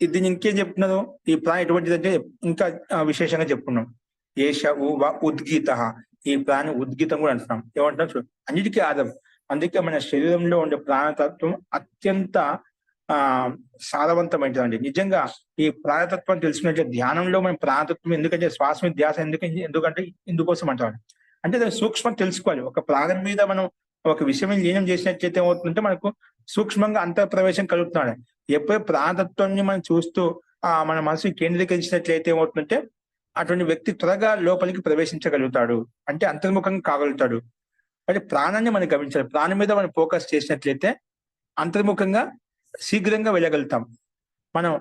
ఇది ఇంకేం చెప్తున్నారు ఈ ప్రాణి ఎటువంటిదంటే ఇంకా విశేషంగా చెప్పుకున్నాం. ఏష ఉద్గీత ఈ ప్రాణి ఉద్గీతం కూడా అంటున్నాం. ఏమంటున్నాం చూడు అన్నిటికీ ఆధారం. అందుకే మన శరీరంలో ఉండే ప్రాణతత్వం అత్యంత సారవంతమైనదండి. నిజంగా ఈ ప్రాణతత్వం తెలుసుకున్నట్లే ధ్యానంలో మనం ప్రాణతత్వం ఎందుకంటే శ్వాస మీద ధ్యాస ఎందుకంటే ఇందుకోసం అంటారు. అంటే దాని సూక్ష్మం తెలుసుకోవాలి. ఒక ప్రాణం మీద మనం ఒక విషయం లీనం చేసినట్లయితే ఏమవుతుందంటే మనకు సూక్ష్మంగా అంతఃప్రవేశం కలుగుతున్నాడు. ఎప్పుడూ ప్రాణతత్వాన్ని మనం చూస్తూ మన మనసుని కేంద్రీకరించినట్లయితే ఏమవుతుందంటే అటువంటి వ్యక్తి త్వరగా లోపలికి ప్రవేశించగలుగుతాడు, అంటే అంతర్ముఖంగా కాగలుగుతాడు. అంటే ప్రాణాన్ని మనం గమనించాలి. ప్రాణం మీద మనం ఫోకస్ చేసినట్లయితే అంతర్ముఖంగా శీఘ్రంగా వెళ్ళగలుగుతాం. మనం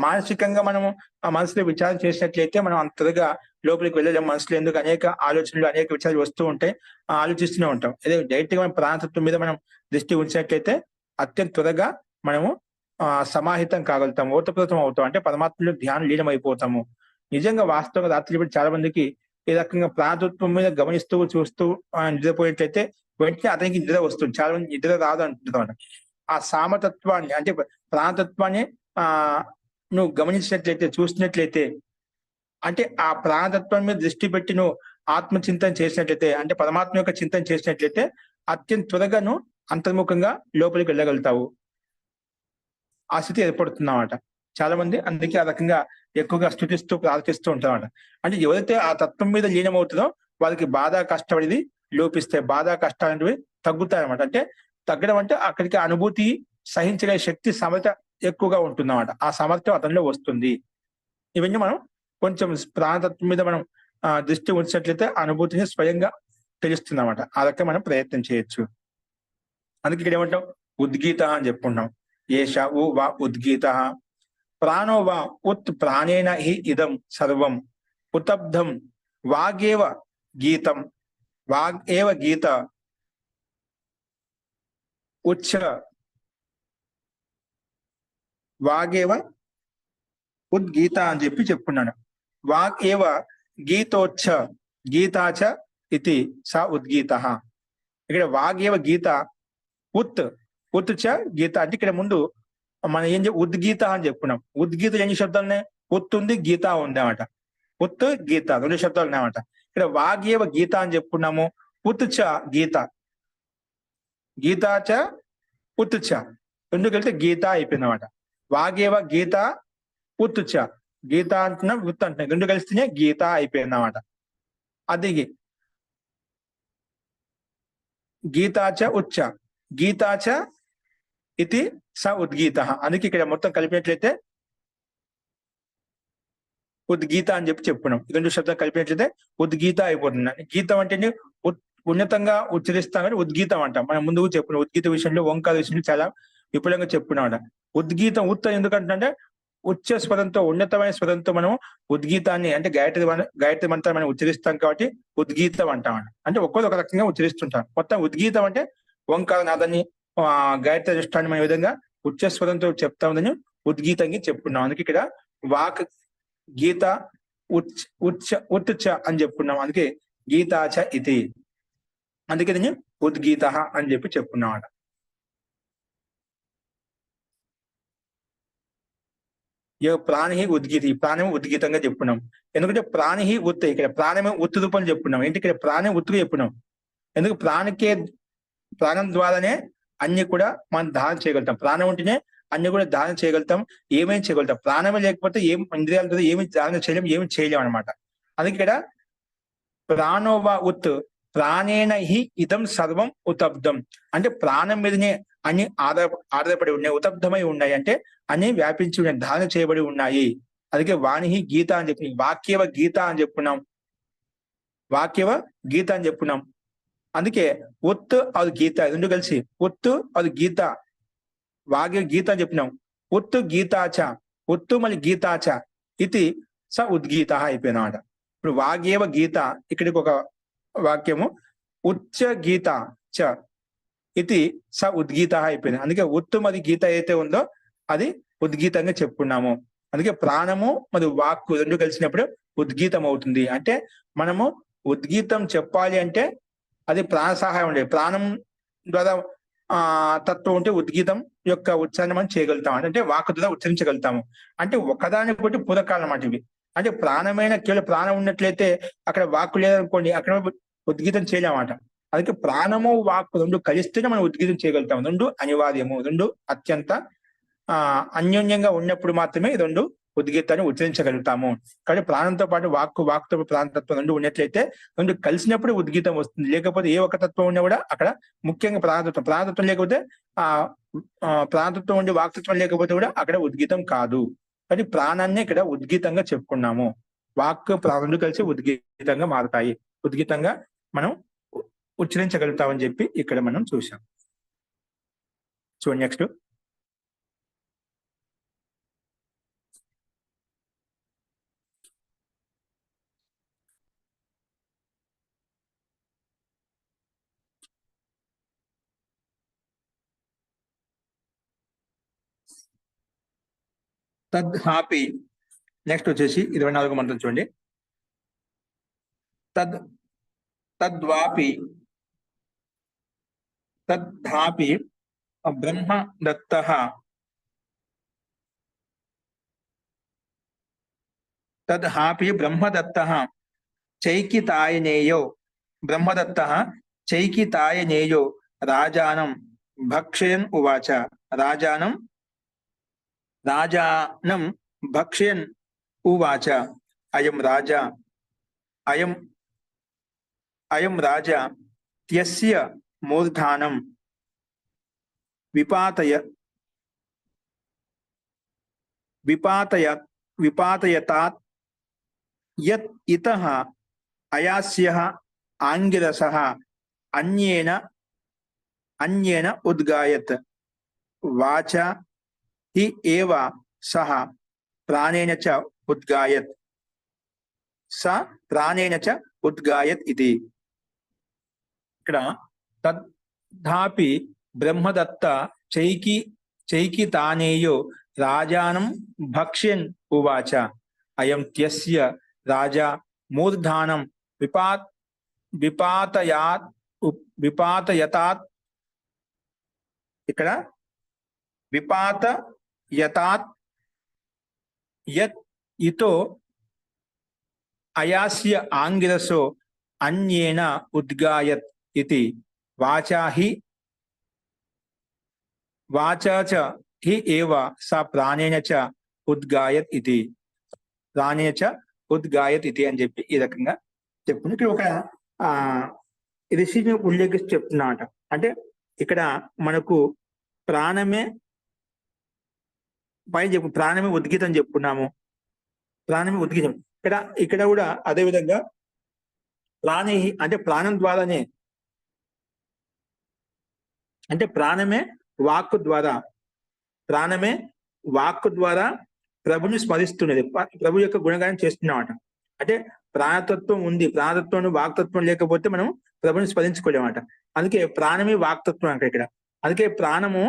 మానసికంగా మనము ఆ మనసులో విచారం చేసినట్లయితే మనం అంతగా లోపలికి వెళ్ళలేం. మనసులో ఎందుకు అనేక ఆలోచనలు అనేక విచారాలు వస్తూ ఉంటాయి, ఆలోచిస్తూనే ఉంటాం. అదే డైరెక్ట్ గా మనం ప్రాణతత్వం మీద మనం దృష్టి ఉంచినట్లయితే అత్యంత త్వరగా మనము సమాహితం కాగలుగుతాం, ఓతప్రోతం అవుతాం. అంటే పరమాత్మలో ధ్యానం లీనం అయిపోతాము. నిజంగా వాస్తవంగా రాత్రి చాలా మందికి ఈ రకంగా ప్రాణతత్వం మీద గమనిస్తూ చూస్తూ నిద్రపోయినట్లయితే వెంటనే అతనికి నిద్ర వస్తుంది. చాలా మంది నిద్ర రాదు అంటున్నారు. ఆ సామతత్వాన్ని అంటే ప్రాణతత్వాన్ని నువ్వు గమనించినట్లయితే చూసినట్లయితే అంటే ఆ ప్రాణతత్వం మీద దృష్టి పెట్టి నువ్వు ఆత్మచింతన చేసినట్లయితే అంటే పరమాత్మ యొక్క చింతన చేసినట్లయితే అత్యంత త్వరగా నువ్వు అంతర్ముఖంగా లోపలికి వెళ్ళగలుగుతావు. ఆ స్థితి ఏర్పడుతుందన్నమాట. చాలా మంది అందుకే ఆ రకంగా ఎక్కువగా స్తుతిస్తూ ప్రార్థిస్తూ ఉంటారన్నమాట. అంటే ఎవరైతే ఆ తత్వం మీద లీనమవుతుందో వాళ్ళకి బాధ కష్టపడిది లోపిస్తాయి, బాధ కష్టాలు తగ్గుతాయి అన్నమాట. అంటే తగ్గడం అంటే అక్కడికి అనుభూతి సహించగల శక్తి సమర్థ ఎక్కువగా ఉంటుందన్నమాట. ఆ సామర్థ్యం అతనిలో వస్తుంది. ఇవన్నీ మనం కొంచెం ప్రాణతత్వం మీద మనం దృష్టి ఉంచినట్లయితే అనుభూతిని స్వయంగా తెలుస్తుంది అన్నమాట. ఆ రకంగా మనం ప్రయత్నం చేయొచ్చు. అందుకే ఇక్కడ ఏమంటాం ఉద్గీత అని చెప్పుకుంటాం. ఏష ఉద్గీత ప్రాణో వా ఉత్ ప్రాణేన హి ఇదం సర్వం ఉతబ్ధం వాగేవ గీతం వాగ్ ఏవ గీత ఉచ్చ వాగేవ ఉద్గీత అని చెప్పి చెప్పుకున్నాను. వాగ్ ఏవ గీతోచ్చ గీతాచ ఇది సా ఉద్గీత. ఇక్కడ వాగేవ గీత ఉత్ చ గీత అంటే ఇక్కడ ముందు మనం ఏం ఉద్గీత అని చెప్పుకున్నాం. ఉద్గీత ఎన్ని శబ్దాలు ఉన్నాయి? ఉత్ ఉంది, గీత ఉంది అన్నమాట. ఉత్ గీత రెండు శబ్దాలు ఉన్నాయన్నమాట. ఇక్కడ వాగేవ గీత అని చెప్పుకున్నాము. ఉత్ చ గీత, గీతా చ ఉత్ చ రెండు కలిస్తే గీత అయిపోయింది అన్నమాట. వాగేవ గీత ఉత్ చ గీత అంటున్నాం, ఉత్ అంటున్నాం, రెండు కలిస్తేనే గీత అయిపోయింది అన్నమాట. అది గీతాచ ఉచ్చ గీతాచ ఇది స ఉద్గీత. అందుకే ఇక్కడ మొత్తం కలిపినట్లయితే ఉద్గీత అని చెప్పి చెప్పుకున్నాం. రెండు శబ్దాలు కలిపినట్లయితే ఉద్గీత అయిపోతుంది. గీతం అంటే ఉన్నతంగా ఉచ్చరిస్తాం కానీ ఉద్గీతం అంటాం. మనం ముందుకు చెప్పుకున్నాం ఉద్గీత విషయంలో, ఓంకార విషయంలో చాలా విపులంగా చెప్పుకున్నాం. ఉద్గీతం ఎందుకంటే ఉచ్చ స్వరంతో ఉన్నతమైన స్వరంతో మనం ఉద్గీతాన్ని అంటే గాయత్రి మంత్రం మనం ఉచ్చరిస్తాం కాబట్టి ఉద్గీతం అంటాం. అంటే ఒక్కొక్క ఒక రకంగా ఉచ్చరిస్తుంటాం. మొత్తం ఉద్గీతం అంటే ఓంకార నాదాన్ని గాయత్రి అధిష్టాన్ని మన విధంగా ఉచ్చస్వరంతో చెప్తా ఉందని ఉద్గీతంగా చెప్పుకున్నాం. అందుకే ఇక్కడ వాక్ గీత ఉచ్చ అని చెప్పుకున్నాం. అందుకే గీతాచ ఇది, అందుకే దీన్ని ఉద్గీత అని చెప్పి చెప్పుకున్నాం. ప్రాణి ఉద్గీత, ఈ ప్రాణం ఉద్గీతంగా చెప్పుకున్నాం. ఎందుకంటే ప్రాణి ఉత్, ఇక్కడ ప్రాణమే ఉత్తు రూపం చెప్పుకున్నాం. ఏంటి ఇక్కడ ప్రాణం ఉత్తుగా చెప్పుకున్నాం. ఎందుకు ప్రాణం ద్వారానే అన్ని కూడా మనం ధారణ చేయగలుగుతాం. ప్రాణం ఉంటేనే అన్ని కూడా ధారణ చేయగలుగుతాం, ఏమేమి చేయగలుగుతాం. ప్రాణమే లేకపోతే ఇంద్రియాలతో ఏమి ధారణ చేయలేం, ఏమి చేయలేం అనమాట. అందుకే ఇక్కడ ప్రాణోవా ఉత్ ప్రాణేన హి ఇదం సర్వం ఉతబ్దం అంటే ప్రాణం మీదనే అన్ని ఆధారపడి ఉన్నాయి, ఉతబ్దమై ఉన్నాయి. అంటే అన్ని వ్యాపించి ఉన్నాయి, ధారణ చేయబడి ఉన్నాయి. అందుకే వాణి గీత అని చెప్పి వాక్యవ గీత అని చెప్పుకున్నాం. వాక్యవ గీత అని చెప్పుకున్నాం. అందుకే ఒత్తు అది గీత రెండు కలిసి ఒత్తు అది గీత వాగే గీత అని చెప్పినాం. ఒత్తు గీతాచ ఒత్తు మళ్ళీ గీతాచ ఇది స ఉద్గీత అయిపోయినామాట. ఇప్పుడు వాగేవ గీత ఇక్కడికి ఒక వాక్యము ఉచ్చ గీత చ ఇది స ఉద్గీత అయిపోయింది. అందుకే ఒత్తు మరి గీత అయితే ఉందో అది ఉద్గీతంగా చెప్పుకున్నాము. అందుకే ప్రాణము మరియు వాక్కు రెండు కలిసినప్పుడు ఉద్గీతం అవుతుంది. అంటే మనము ఉద్గీతం చెప్పాలి అంటే అది ప్రాణ సహాయం ఉండే ప్రాణం ద్వారా తత్వం ఉంటే ఉద్గీతం యొక్క ఉచ్చారణ మనం చేయగలుగుతాం. అంటే వాక్కు ద్వారా ఉచ్చరించగలుగుతాము. అంటే ఒకదాని ఒకటి పూరకాలు అన్నమాట ఇవి. అంటే ప్రాణమైన కేవలం ప్రాణం ఉన్నట్లయితే అక్కడ వాక్కు లేదనుకోండి అక్కడ ఉద్గీతం చేయలేమాట. అందుకే ప్రాణము వాక్కు రెండు కలిస్తేనే మనం ఉద్గీతం చేయగలుగుతాం. రెండు అనివార్యము, రెండు అత్యంత అన్యోన్యంగా ఉన్నప్పుడు మాత్రమే ఈ రెండు ఉద్గీతాన్ని ఉచ్చరించగలుగుతాము. కాబట్టి ప్రాణంతో పాటు వాక్కుతో ప్రాణతత్వం రెండు ఉన్నట్లయితే రెండు కలిసినప్పుడు ఉద్గీతం వస్తుంది. లేకపోతే ఏ ఒక్క తత్వం ఉన్నా కూడా అక్కడ ముఖ్యంగా ప్రాణతత్వం లేకపోతే ప్రాణతత్వం ఉండి వాక్తత్వం లేకపోతే కూడా అక్కడ ఉద్గీతం కాదు. కాబట్టి ప్రాణాన్ని ఇక్కడ ఉద్గీతంగా చెప్పుకున్నాము. వాక్ ప్రాణులు కలిసి ఉద్గీతంగా మారుతాయి. ఉద్గీతంగా మనం ఉచ్చరించగలుగుతామని చెప్పి ఇక్కడ మనం చూసాం. చూడండి నెక్స్ట్. తద్హాపి నెక్స్ట్ వచ్చేసి 24వ మంత్రం చూడండి. తద్వాపి తద్ధాపి బ్రహ్మదత్తః తద్హాపి బ్రహ్మదత్తః చైకితాయనేయో బ్రహ్మదత్తః చైకితాయనేయో రాజానం భక్షయన్ ఉవాచ రాజానం భక్షయన్ ఉవాచ అయం రాజా త్యస్య మూర్ధానం విపాతయతాత్ యత్ ఇతః అయాస్యః ఆంగిరసః అన్యేన ఉద్గాయత్ వాచ హి ఏవ సహ ప్రాణేన చ ఉద్గాయత్ స ప్రాణేన చ ఉద్గాయత్ ఇది. ఇక్కడ తద్ధాపి బ్రహ్మదత్త చైకితానేయో రాజానం భక్ష్యన్ ఉవాచ అయం త్యస్య రాజా మూర్ధానం విపాతయతాత్ ఇక్కడ విపాతయతాత్ యత్ ఇతో అయాస్య ఆంగిరసో అన్యేన ఉద్గాయత్ ఇతి వాచా చ హి ఏవ స ప్రాణేన చ ఉద్గాయత్ ఇది ప్రాణేన చ ఉద్గాయత్ ఇది అని చెప్పి ఈ రకంగా చెప్పుకుని ఇక్కడ ఒక ఋషిని ఉల్లేఖిస్తూ చెప్తున్నమాట. అంటే ఇక్కడ మనకు ప్రాణమే ప్రాణమే ఉద్గీతం చెప్పుకున్నాము. ప్రాణమే ఉద్గీతం ఇక్కడ కూడా అదే విధంగా ప్రాణి అంటే ప్రాణం ద్వారానే అంటే ప్రాణమే వాక్కు ద్వారా ప్రభుని స్మరిస్తున్నది. ప్రభు యొక్క గుణగానం చేస్తున్నామట. అంటే ప్రాణతత్వం ఉంది, ప్రాణతత్వం వాక్తత్వం లేకపోతే మనం ప్రభుని స్మరించుకోలేమట. అందుకే ప్రాణమే వాక్తత్వం అంటే ఇక్కడ. అందుకే ప్రాణము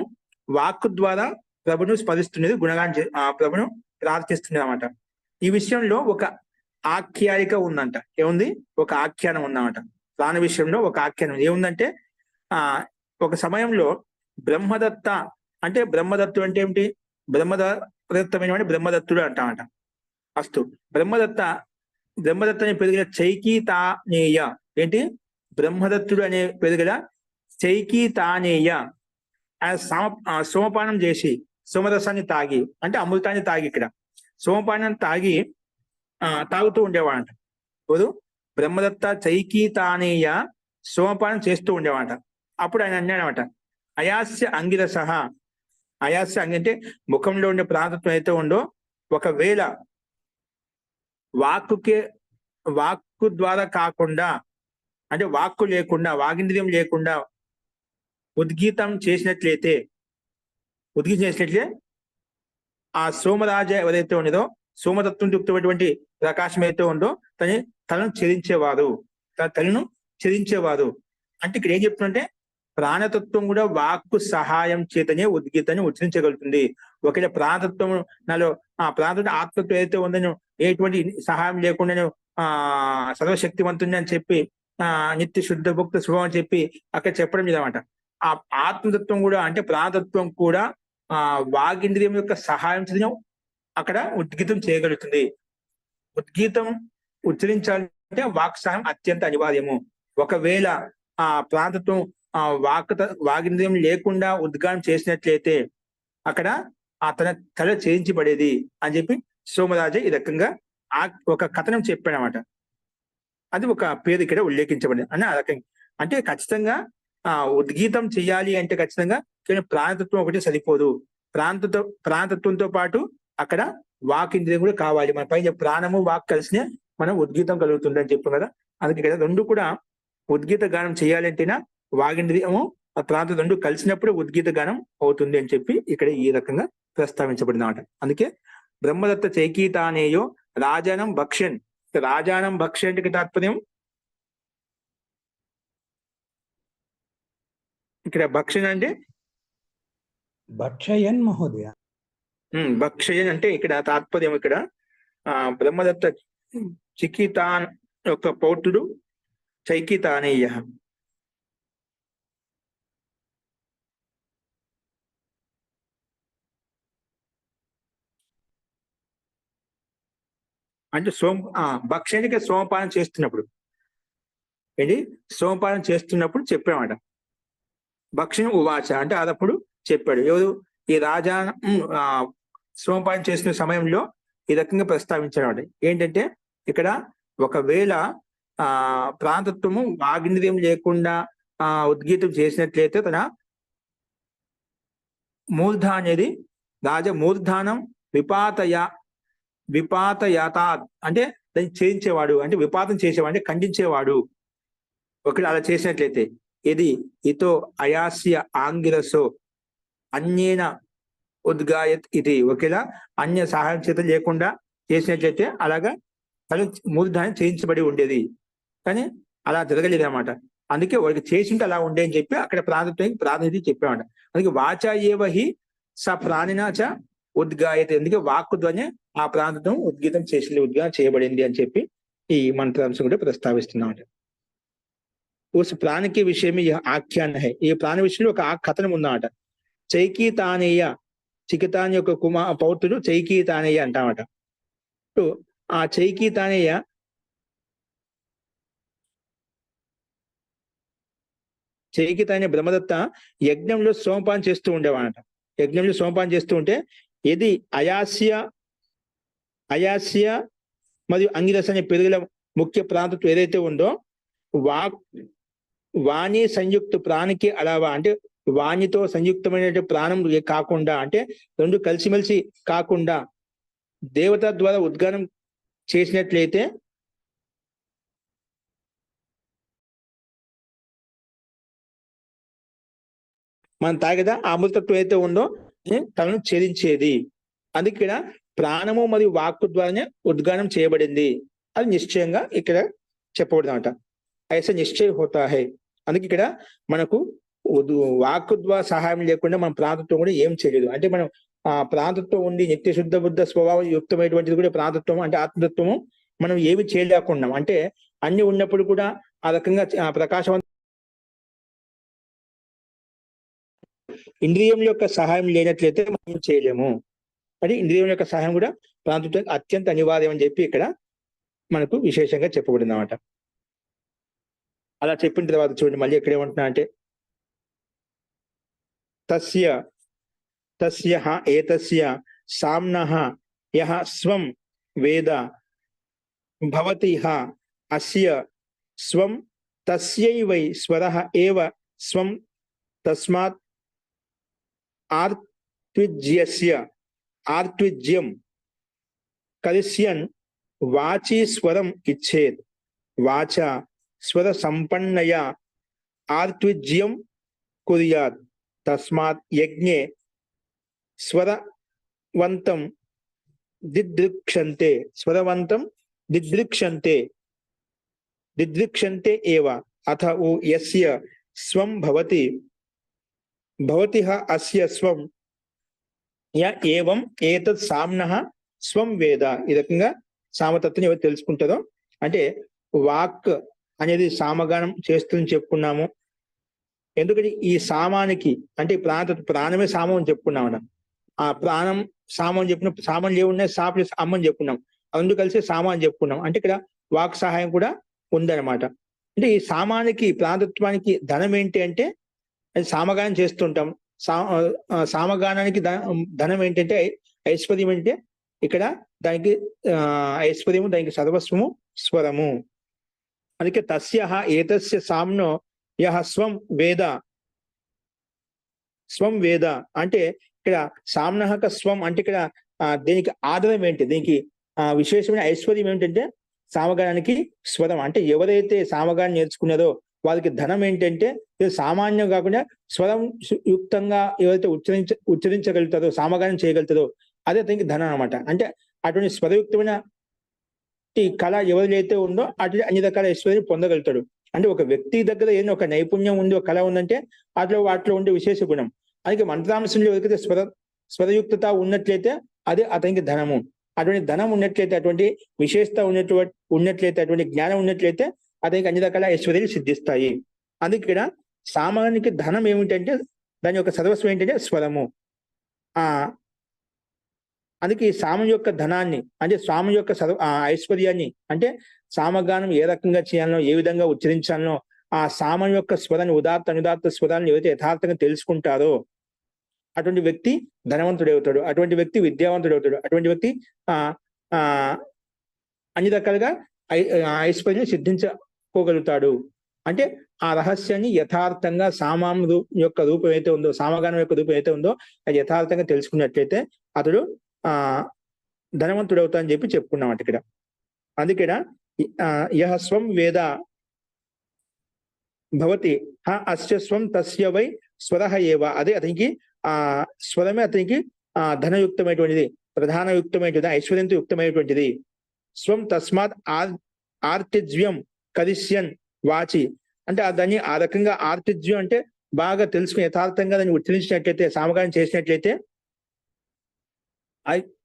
వాక్కు ద్వారా ప్రభును స్మరిస్తున్నది, గుణగానం ప్రభును ప్రార్థిస్తున్నది అన్నమాట. ఈ విషయంలో ఒక ఆఖ్యాయిక ఉందంట. ఏముంది? ఒక ఆఖ్యానం ఉందన్నమాట. ప్రాణ విషయంలో ఒక ఆఖ్యానం ఏముందంటే ఒక సమయంలో బ్రహ్మదత్త అంటే బ్రహ్మదత్తుడు అంటే ఏమిటి? బ్రహ్మదత్తమైన బ్రహ్మదత్తుడు అంటామట. అస్తు బ్రహ్మదత్త అనే పెరుగల చైకీతానేయ ఏంటి? బ్రహ్మదత్తుడు అనే పెరుగల చైకీతానేయ సోమపానం చేసి సోమరసాన్ని తాగి అంటే అమృతాన్ని తాగి ఇక్కడ సోమపానం తాగుతూ ఉండేవాడంట. ఇప్పుడు బ్రహ్మదత్త చైకీతానేయ సోమపానం చేస్తూ ఉండేవాడంట. అప్పుడు ఆయన అన్నాడనమాట, అయాస్య అంగిరసహ అయాస్య అంగి అంటే ముఖంలో ఉండే ప్రాణతత్వం అయితే ఉందో ఒకవేళ వాక్కు ద్వారా కాకుండా అంటే వాక్కు లేకుండా, వాగింద్రియం లేకుండా ఉద్గీతం చేసినట్లయితే ఆ సోమరాజ ఎవరైతే ఉన్నదో, సోమతత్వం యుక్తమైనటువంటి ప్రకాశం అయితే ఉందో తనను చెరించేవారు, తనను చెరించేవారు. అంటే ఇక్కడ ఏం చెప్తుందంటే ప్రాణతత్వం కూడా వాక్కు సహాయం చేతనే ఉద్గీతాన్ని ఉచ్చరించగలుగుతుంది. ఒకవేళ ప్రాణతత్వం నాలో ప్రాణతత్వం ఆత్మత్వం ఏదైతే ఉందో ఎటువంటి సహాయం లేకుండా సర్వశక్తివంతుని అని చెప్పి నిత్య శుద్ధ భుక్త శుభం అని చెప్పి అక్కడ చెప్పడం లేదన్నమాట. ఆ ఆత్మతత్వం కూడా అంటే ప్రాణతత్వం కూడా వాగింద్రియం యొక్క సహాయం అక్కడ ఉద్గీతం చేయగలుగుతుంది. ఉద్గీతం ఉచ్చరించాలంటే వాక్ సహాయం అత్యంత అనివార్యము. ఒకవేళ ఆ ప్రాణతత్వం వాగింద్రియం లేకుండా ఉద్గానం చేసినట్లయితే అక్కడ తన తల చేయించబడేది అని చెప్పి సోమరాజు ఈ రకంగా ఒక కథనం చెప్పాడనమాట. అది ఒక పేరు ఇక్కడ ఉల్లేఖించబడింది అని ఆ రకంగా. అంటే ఖచ్చితంగా ఉద్గీతం చెయ్యాలి అంటే ఖచ్చితంగా కేవలం ప్రాణతత్వం ఒకటి సరిపోదు. ప్రాణతత్వంతో పాటు అక్కడ వాక్ ఇంద్రియం కూడా కావాలి. మన పైన ప్రాణము వాక్ కలిసినే మనం ఉద్గీతం కలుగుతుంది అని చెప్పాం కదా. అందుకే ఇక్కడ రెండు కూడా ఉద్గీత గానం చేయాలంటేనా వాగింద్రియము ప్రాంతం రెండు కలిసినప్పుడు ఉద్గీత గానం అవుతుంది అని చెప్పి ఇక్కడ ఈ రకంగా ప్రస్తావించబడింది. అందుకే బ్రహ్మదత్త చైకీతానేయో రాజానం భక్ష్యన్. రాజానం భక్ష్య అంటే తాత్పర్యం ఇక్కడ భక్ష్యన్ అంటే భక్షయన్ మహోదయ. భక్షయన్ అంటే ఇక్కడ తాత్పర్యం ఇక్కడ బ్రహ్మదత్త చికితాన్ యొక్క పౌత్రుడు చైకీతానేయ. అంటే భక్షణిక సోమపానం చేస్తున్నప్పుడు చెప్పామట. భక్షణం ఉవాచ అంటే అదప్పుడు చెప్పాడు. ఎవరు? ఈ రాజా సోమపానం చేస్తున్న సమయంలో ఈ రకంగా ప్రస్తావించాడు. ఏంటంటే ఇక్కడ ఒకవేళ ప్రాంతత్వము వాగింద్రియం లేకుండా ఉద్గీతం చేసినట్లయితే తన మూర్ధ అనేది మూర్ధానం విపాతయాత అంటే దాన్ని చేయించేవాడు, అంటే విపాతం చేసేవాడు, అంటే ఖండించేవాడు. ఒకవేళ అలా చేసినట్లయితే ఇది ఇతో అయాస్య ఆంగిరసో అన్యేన ఉద్గాయత్ ఇది. ఒకేలా అన్య సహాయం చేత లేకుండా చేసినట్లయితే అలాగా తను మూర్ధానం చేయించబడి ఉండేది. కానీ అలా జరగలేదు అన్నమాట. అందుకే వాడికి చేసింటే అలా ఉండే అని చెప్పి అక్కడ ప్రాతినిధ్యం చెప్పామంట. అందుకే వాచా ఏవహి స ప్రాణినాచ ఉద్గాయత. అందుకే వాక్కు ద్వారానే ఆ ప్రాంతం ఉద్గీతం ఉద్గానం చేయబడింది అని చెప్పి ఈ మంత్రాంశం కూడా ప్రస్తావిస్తున్నామంట. उस प्राण के विषय में यह आख्यान है. ఈ ప్రాణ విషయంలో ఒక కథనం ఉందన్నమాట. చైకీతానేయ, చికితాన్ యొక్క పౌత్రుడు చైకీతానేయ అంటామట. ఆ చైకీతానేయ బ్రహ్మదత్త యజ్ఞంలో సోమపానం చేస్తూ ఉండేవాడట. యజ్ఞంలో సోమపానం చేస్తూ ఉంటే ఇది అయాస్య మరియు అంగిరస అనే పెరుగుల ముఖ్య ప్రాంతం ఏదైతే ఉందో వాణి సంయుక్త ప్రాణికి అలావా అంటే వాణితో సంయుక్తమైన ప్రాణం కాకుండా, అంటే రెండు కలిసిమెలిసి కాకుండా దేవత ద్వారా ఉద్గానం చేసినట్లయితే మనం తాగదా ఆ అమృతత్వం అయితే ఉందో తనను ఛేదించేది. అందుకే ఇక్కడ ప్రాణము మరియు వాక్కు ద్వారానే ఉద్గానం చేయబడింది. అది నిశ్చయంగా ఇక్కడ చెప్పబడిందన్నమాట. ఐసా నిశ్చయ హోతా హై. అందుకే ఇక్కడ మనకు వాక్కు ద్వారా సహాయం లేకుండా మన ప్రాంతత్వం కూడా ఏం చేయలేదు. అంటే మనం ప్రాంతత్వం ఉండి నిత్య శుద్ధ బుద్ధ స్వభావం యుక్తమైనటువంటిది కూడా ప్రాంతత్వం అంటే ఆత్మతత్వము మనం ఏమి చేయలేకున్నాం. అంటే అన్ని ఉన్నప్పుడు కూడా ఆ రకంగా ప్రకాశవంత ఇంద్రియం యొక్క సహాయం లేనట్లయితే మనం చేయలేము. అది ఇంద్రియం యొక్క సహాయం కూడా ప్రాంతత్వం అత్యంత అనివార్యం అని చెప్పి ఇక్కడ మనకు విశేషంగా చెప్పబడింది అన్నమాట. అలా చెప్పిన తర్వాత చూడండి మళ్ళీ ఎక్కడ ఏమంటున్నా అంటే తస్య ఏతస్య సామ్నః యః స్వం వేద భవతి అస్య స్వం తస్యైవై స్వరః ఏవ స్వం తస్మాత్ ఆర్త్విజ్యం కలిస్యన్ వాచీ స్వరం ఇచ్చేత్ వాచ స్వర సంపన్నయ ఆర్త్విజ్యం కుర్యాత్ తస్మాత్ యజ్ఞే స్వరవంతం దిదృక్షంతే స్వరవంతం దిదృక్షంతే దిదృక్షంతే ఏవ అథ ఓ యస్య స్వం భవతి భవతిహ అస్య స్వం య ఏవం ఏతత్ సామ్నః స్వం వేద. ఈ రకంగా సామతత్వం ఎవరు తెలుసుకుంటారో, అంటే వాక్ అనేది సామగానం చేస్తుందని చెప్పుకున్నాము. ఎందుకంటే ఈ సామానికి అంటే ప్రాణమే సామం అని చెప్పుకున్నాం అన్న. ఆ ప్రాణం సామం అని చెప్పిన సామాన్ ఏమున్నాయి, సా ప్లస్ అమ్మని చెప్పుకున్నాం, రెండు కలిసి సామా అని చెప్పుకున్నాం. అంటే ఇక్కడ వాక్ సహాయం కూడా ఉందన్నమాట. అంటే ఈ సామానికి ప్రాణతత్వానికి ధనం ఏంటి అంటే అది సామగానం చేస్తుంటాం. సామగానానికి ధనం ఏంటంటే ఐశ్వర్యం. అంటే ఇక్కడ దానికి ఐశ్వర్యము, దానికి సర్వస్వము స్వరము. అందుకే తస్య ఏతస్య సామ్నో యహ స్వం వేద. స్వం వేద అంటే ఇక్కడ సామ్నహక స్వం అంటే ఇక్కడ దీనికి ఆధారం ఏంటి, దీనికి విశేషమైన ఐశ్వర్యం ఏమిటంటే సామగానానికి స్వరం. అంటే ఎవరైతే సామగానం నేర్చుకున్నారో వాళ్ళకి ధనం ఏంటంటే సామాన్యం కాకుండా స్వరం యుక్తంగా ఎవరైతే ఉచ్చరించగలుగుతారో, సామగానం చేయగలుగుతారో అదే అతనికి ధనం అనమాట. అంటే అటువంటి స్వరయుక్తమైన కళ ఎవరైతే ఉందో అటు అన్ని రకాల ఐశ్వర్యం పొందగలుగుతాడు. అంటే ఒక వ్యక్తి దగ్గర ఏదో ఒక నైపుణ్యం ఉంది, ఒక కళ ఉందంటే వాటిలో ఉండే విశేష గుణం. అందుకే మంత్రాంశంలో ఎవరికైతే స్వరయుక్తత ఉన్నట్లయితే అదే అతనికి ధనము. అటువంటి ధనం ఉన్నట్లయితే, అటువంటి విశేషత ఉన్నట్లయితే, అటువంటి జ్ఞానం ఉన్నట్లయితే అతనికి అన్ని రకాల ఐశ్వర్యాలు సిద్ధిస్తాయి. అందుకే ఇక్కడ సామాన్యానికి ధనం ఏమిటంటే దాని యొక్క సర్వస్వం ఏంటంటే స్వరము. అందుకే ఈ సామ యొక్క ధనాన్ని అంటే స్వామి యొక్క ఐశ్వర్యాన్ని అంటే సామగానం ఏ రకంగా చేయాలనో, ఏ విధంగా ఉచ్చరించాలనో ఆ సామ యొక్క స్వరాన్ని ఉదాత్త అనుదాత్త స్వరాన్ని ఏవైతే యథార్థంగా తెలుసుకుంటారో అటువంటి వ్యక్తి ధనవంతుడు అవుతాడు, అటువంటి వ్యక్తి విద్యావంతుడు అవుతాడు, అటువంటి వ్యక్తి అన్ని రకాలుగా ఐశ్వర్యం సిద్ధించుకోగలుగుతాడు. అంటే ఆ రహస్యాన్ని యథార్థంగా సామాం యొక్క రూపం అయితే ఉందో, సామగానం యొక్క రూపం అయితే ఉందో అది యథార్థంగా తెలుసుకున్నట్లయితే అతడు ధనవంతుడు అవుతా అని చెప్పి చెప్పుకున్నాం ఇక్కడ. అందుకే యహ స్వం వేద భవతి అస్య స్వం తస్య వై స్వరః ఏవ. అదే అతనికి స్వరమే అతనికి ధనయుక్తమైనటువంటిది, ప్రధానయుక్తమైనటువంటిది, ఐశ్వర్యంతో యుక్తమైనటువంటిది. స్వం తస్మాత్ ఆర్తిజ్యం కరిష్యన్ వాచి. అంటే దాన్ని ఆ రకంగా ఆర్తిజ్యం అంటే బాగా తెలుసుకుని యథార్థంగా దాన్ని ఉచ్చరించినట్లయితే, సామగానం చేసినట్లయితే,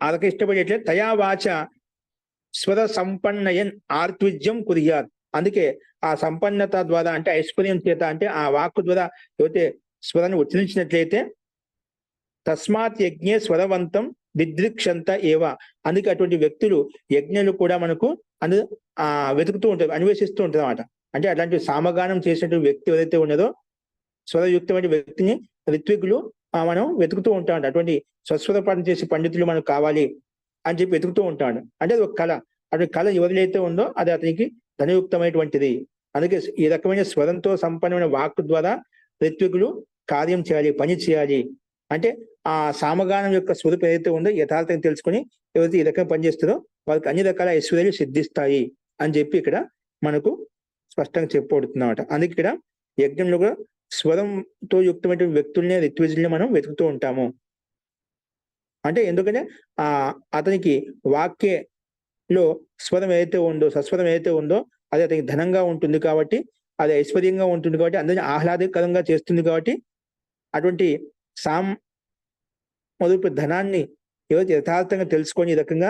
ఆ రకంగా ఇష్టపడేట్లయితే తయా వాచ స్వర సంపన్నయన్ ఆర్త్విజ్యం కుర్యాత్. అందుకే ఆ సంపన్నత ద్వారా అంటే ఐశ్వర్యం చేత అంటే ఆ వాక్కు ద్వారా ఎవరైతే స్వరాన్ని ఉచ్చరించినట్లయితే తస్మాత్ యజ్ఞే స్వరవంతం దిదృక్షంత ఏవ. అందుకే అటువంటి వ్యక్తులు యజ్ఞలు కూడా మనకు వెతుకుతూ ఉంటారు, అన్వేషిస్తూ ఉంటారు అన్నమాట. అంటే అట్లాంటి సామగానం చేసినటువంటి వ్యక్తి ఎవరైతే ఉన్నదో స్వరయుక్తమైన వ్యక్తిని ఋత్వికులు మనం వెతుకుతూ ఉంటాడు. అటువంటి స్వస్వరపాఠం చేసే పండితులు మనకు కావాలి అని చెప్పి వెతుకుతూ ఉంటాడు. అంటే అది ఒక కళ. అటువంటి కళ ఎవరిలైతే ఉందో అది అతనికి ధనయుక్తమైనటువంటిది. అందుకే ఈ రకమైన స్వరంతో సంపన్నమైన వాక్కు ద్వారా ఋత్వికులు కార్యం చేయాలి, పని చేయాలి. అంటే ఆ సామగానం యొక్క స్వరూపం ఏదైతే ఉందో యథార్థంగా తెలుసుకుని ఎవరైతే ఈ రకంగా పనిచేస్తారో వాళ్ళకి అన్ని రకాల ఐశ్వర్యాలు సిద్ధిస్తాయి అని చెప్పి ఇక్కడ మనకు స్పష్టంగా చెప్పబడుతుందన్నమాట. అందుకే ఇక్కడ యజ్ఞంలో కూడా స్వరంతో యుక్తమైనటువంటి వ్యక్తుల్ని, ఋత్విజుల్ని మనం వెతుకుతూ ఉంటాము. అంటే ఎందుకంటే అతనికి వాక్యలో స్వరం ఏదైతే ఉందో, సస్వరం ఏదైతే ఉందో అది అతనికి ధనంగా ఉంటుంది కాబట్టి, అది ఐశ్వర్యంగా ఉంటుంది కాబట్టి, అందరినీ ఆహ్లాదకరంగా చేస్తుంది కాబట్టి అటువంటి మొదటి ధనాన్ని ఎవరైతే యథార్థంగా తెలుసుకొని ఈ రకంగా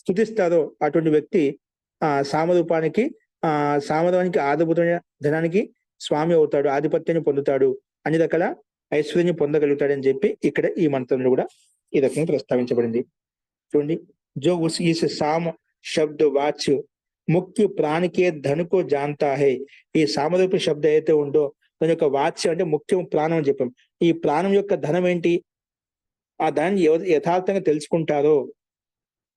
స్తుతిస్తారో అటువంటి వ్యక్తి సామరూపానికి సామరూపానికి ఆధారభూతమైన ధనానికి స్వామి అవుతాడు, ఆధిపత్యాన్ని పొందుతాడు, అన్ని రకాల ఐశ్వర్యాన్ని పొందగలుగుతాడని చెప్పి ఇక్కడ ఈ మంత్రంలో కూడా ఈ రకంగా ప్రస్తావించబడింది. చూడండి, జో ఇస్ సామ శబ్ద వాచ్ ముఖ్య ప్రాణికే ధనుకో జాంతా హై. ఈ సామరూప శబ్ద ఏదైతే ఉందో దాని యొక్క వాచ్యం అంటే ముఖ్యం ప్రాణం అని చెప్పాం. ఈ ప్రాణం యొక్క ధనం ఏంటి? ఆ ధనాన్ని యథార్థంగా తెలుసుకుంటారో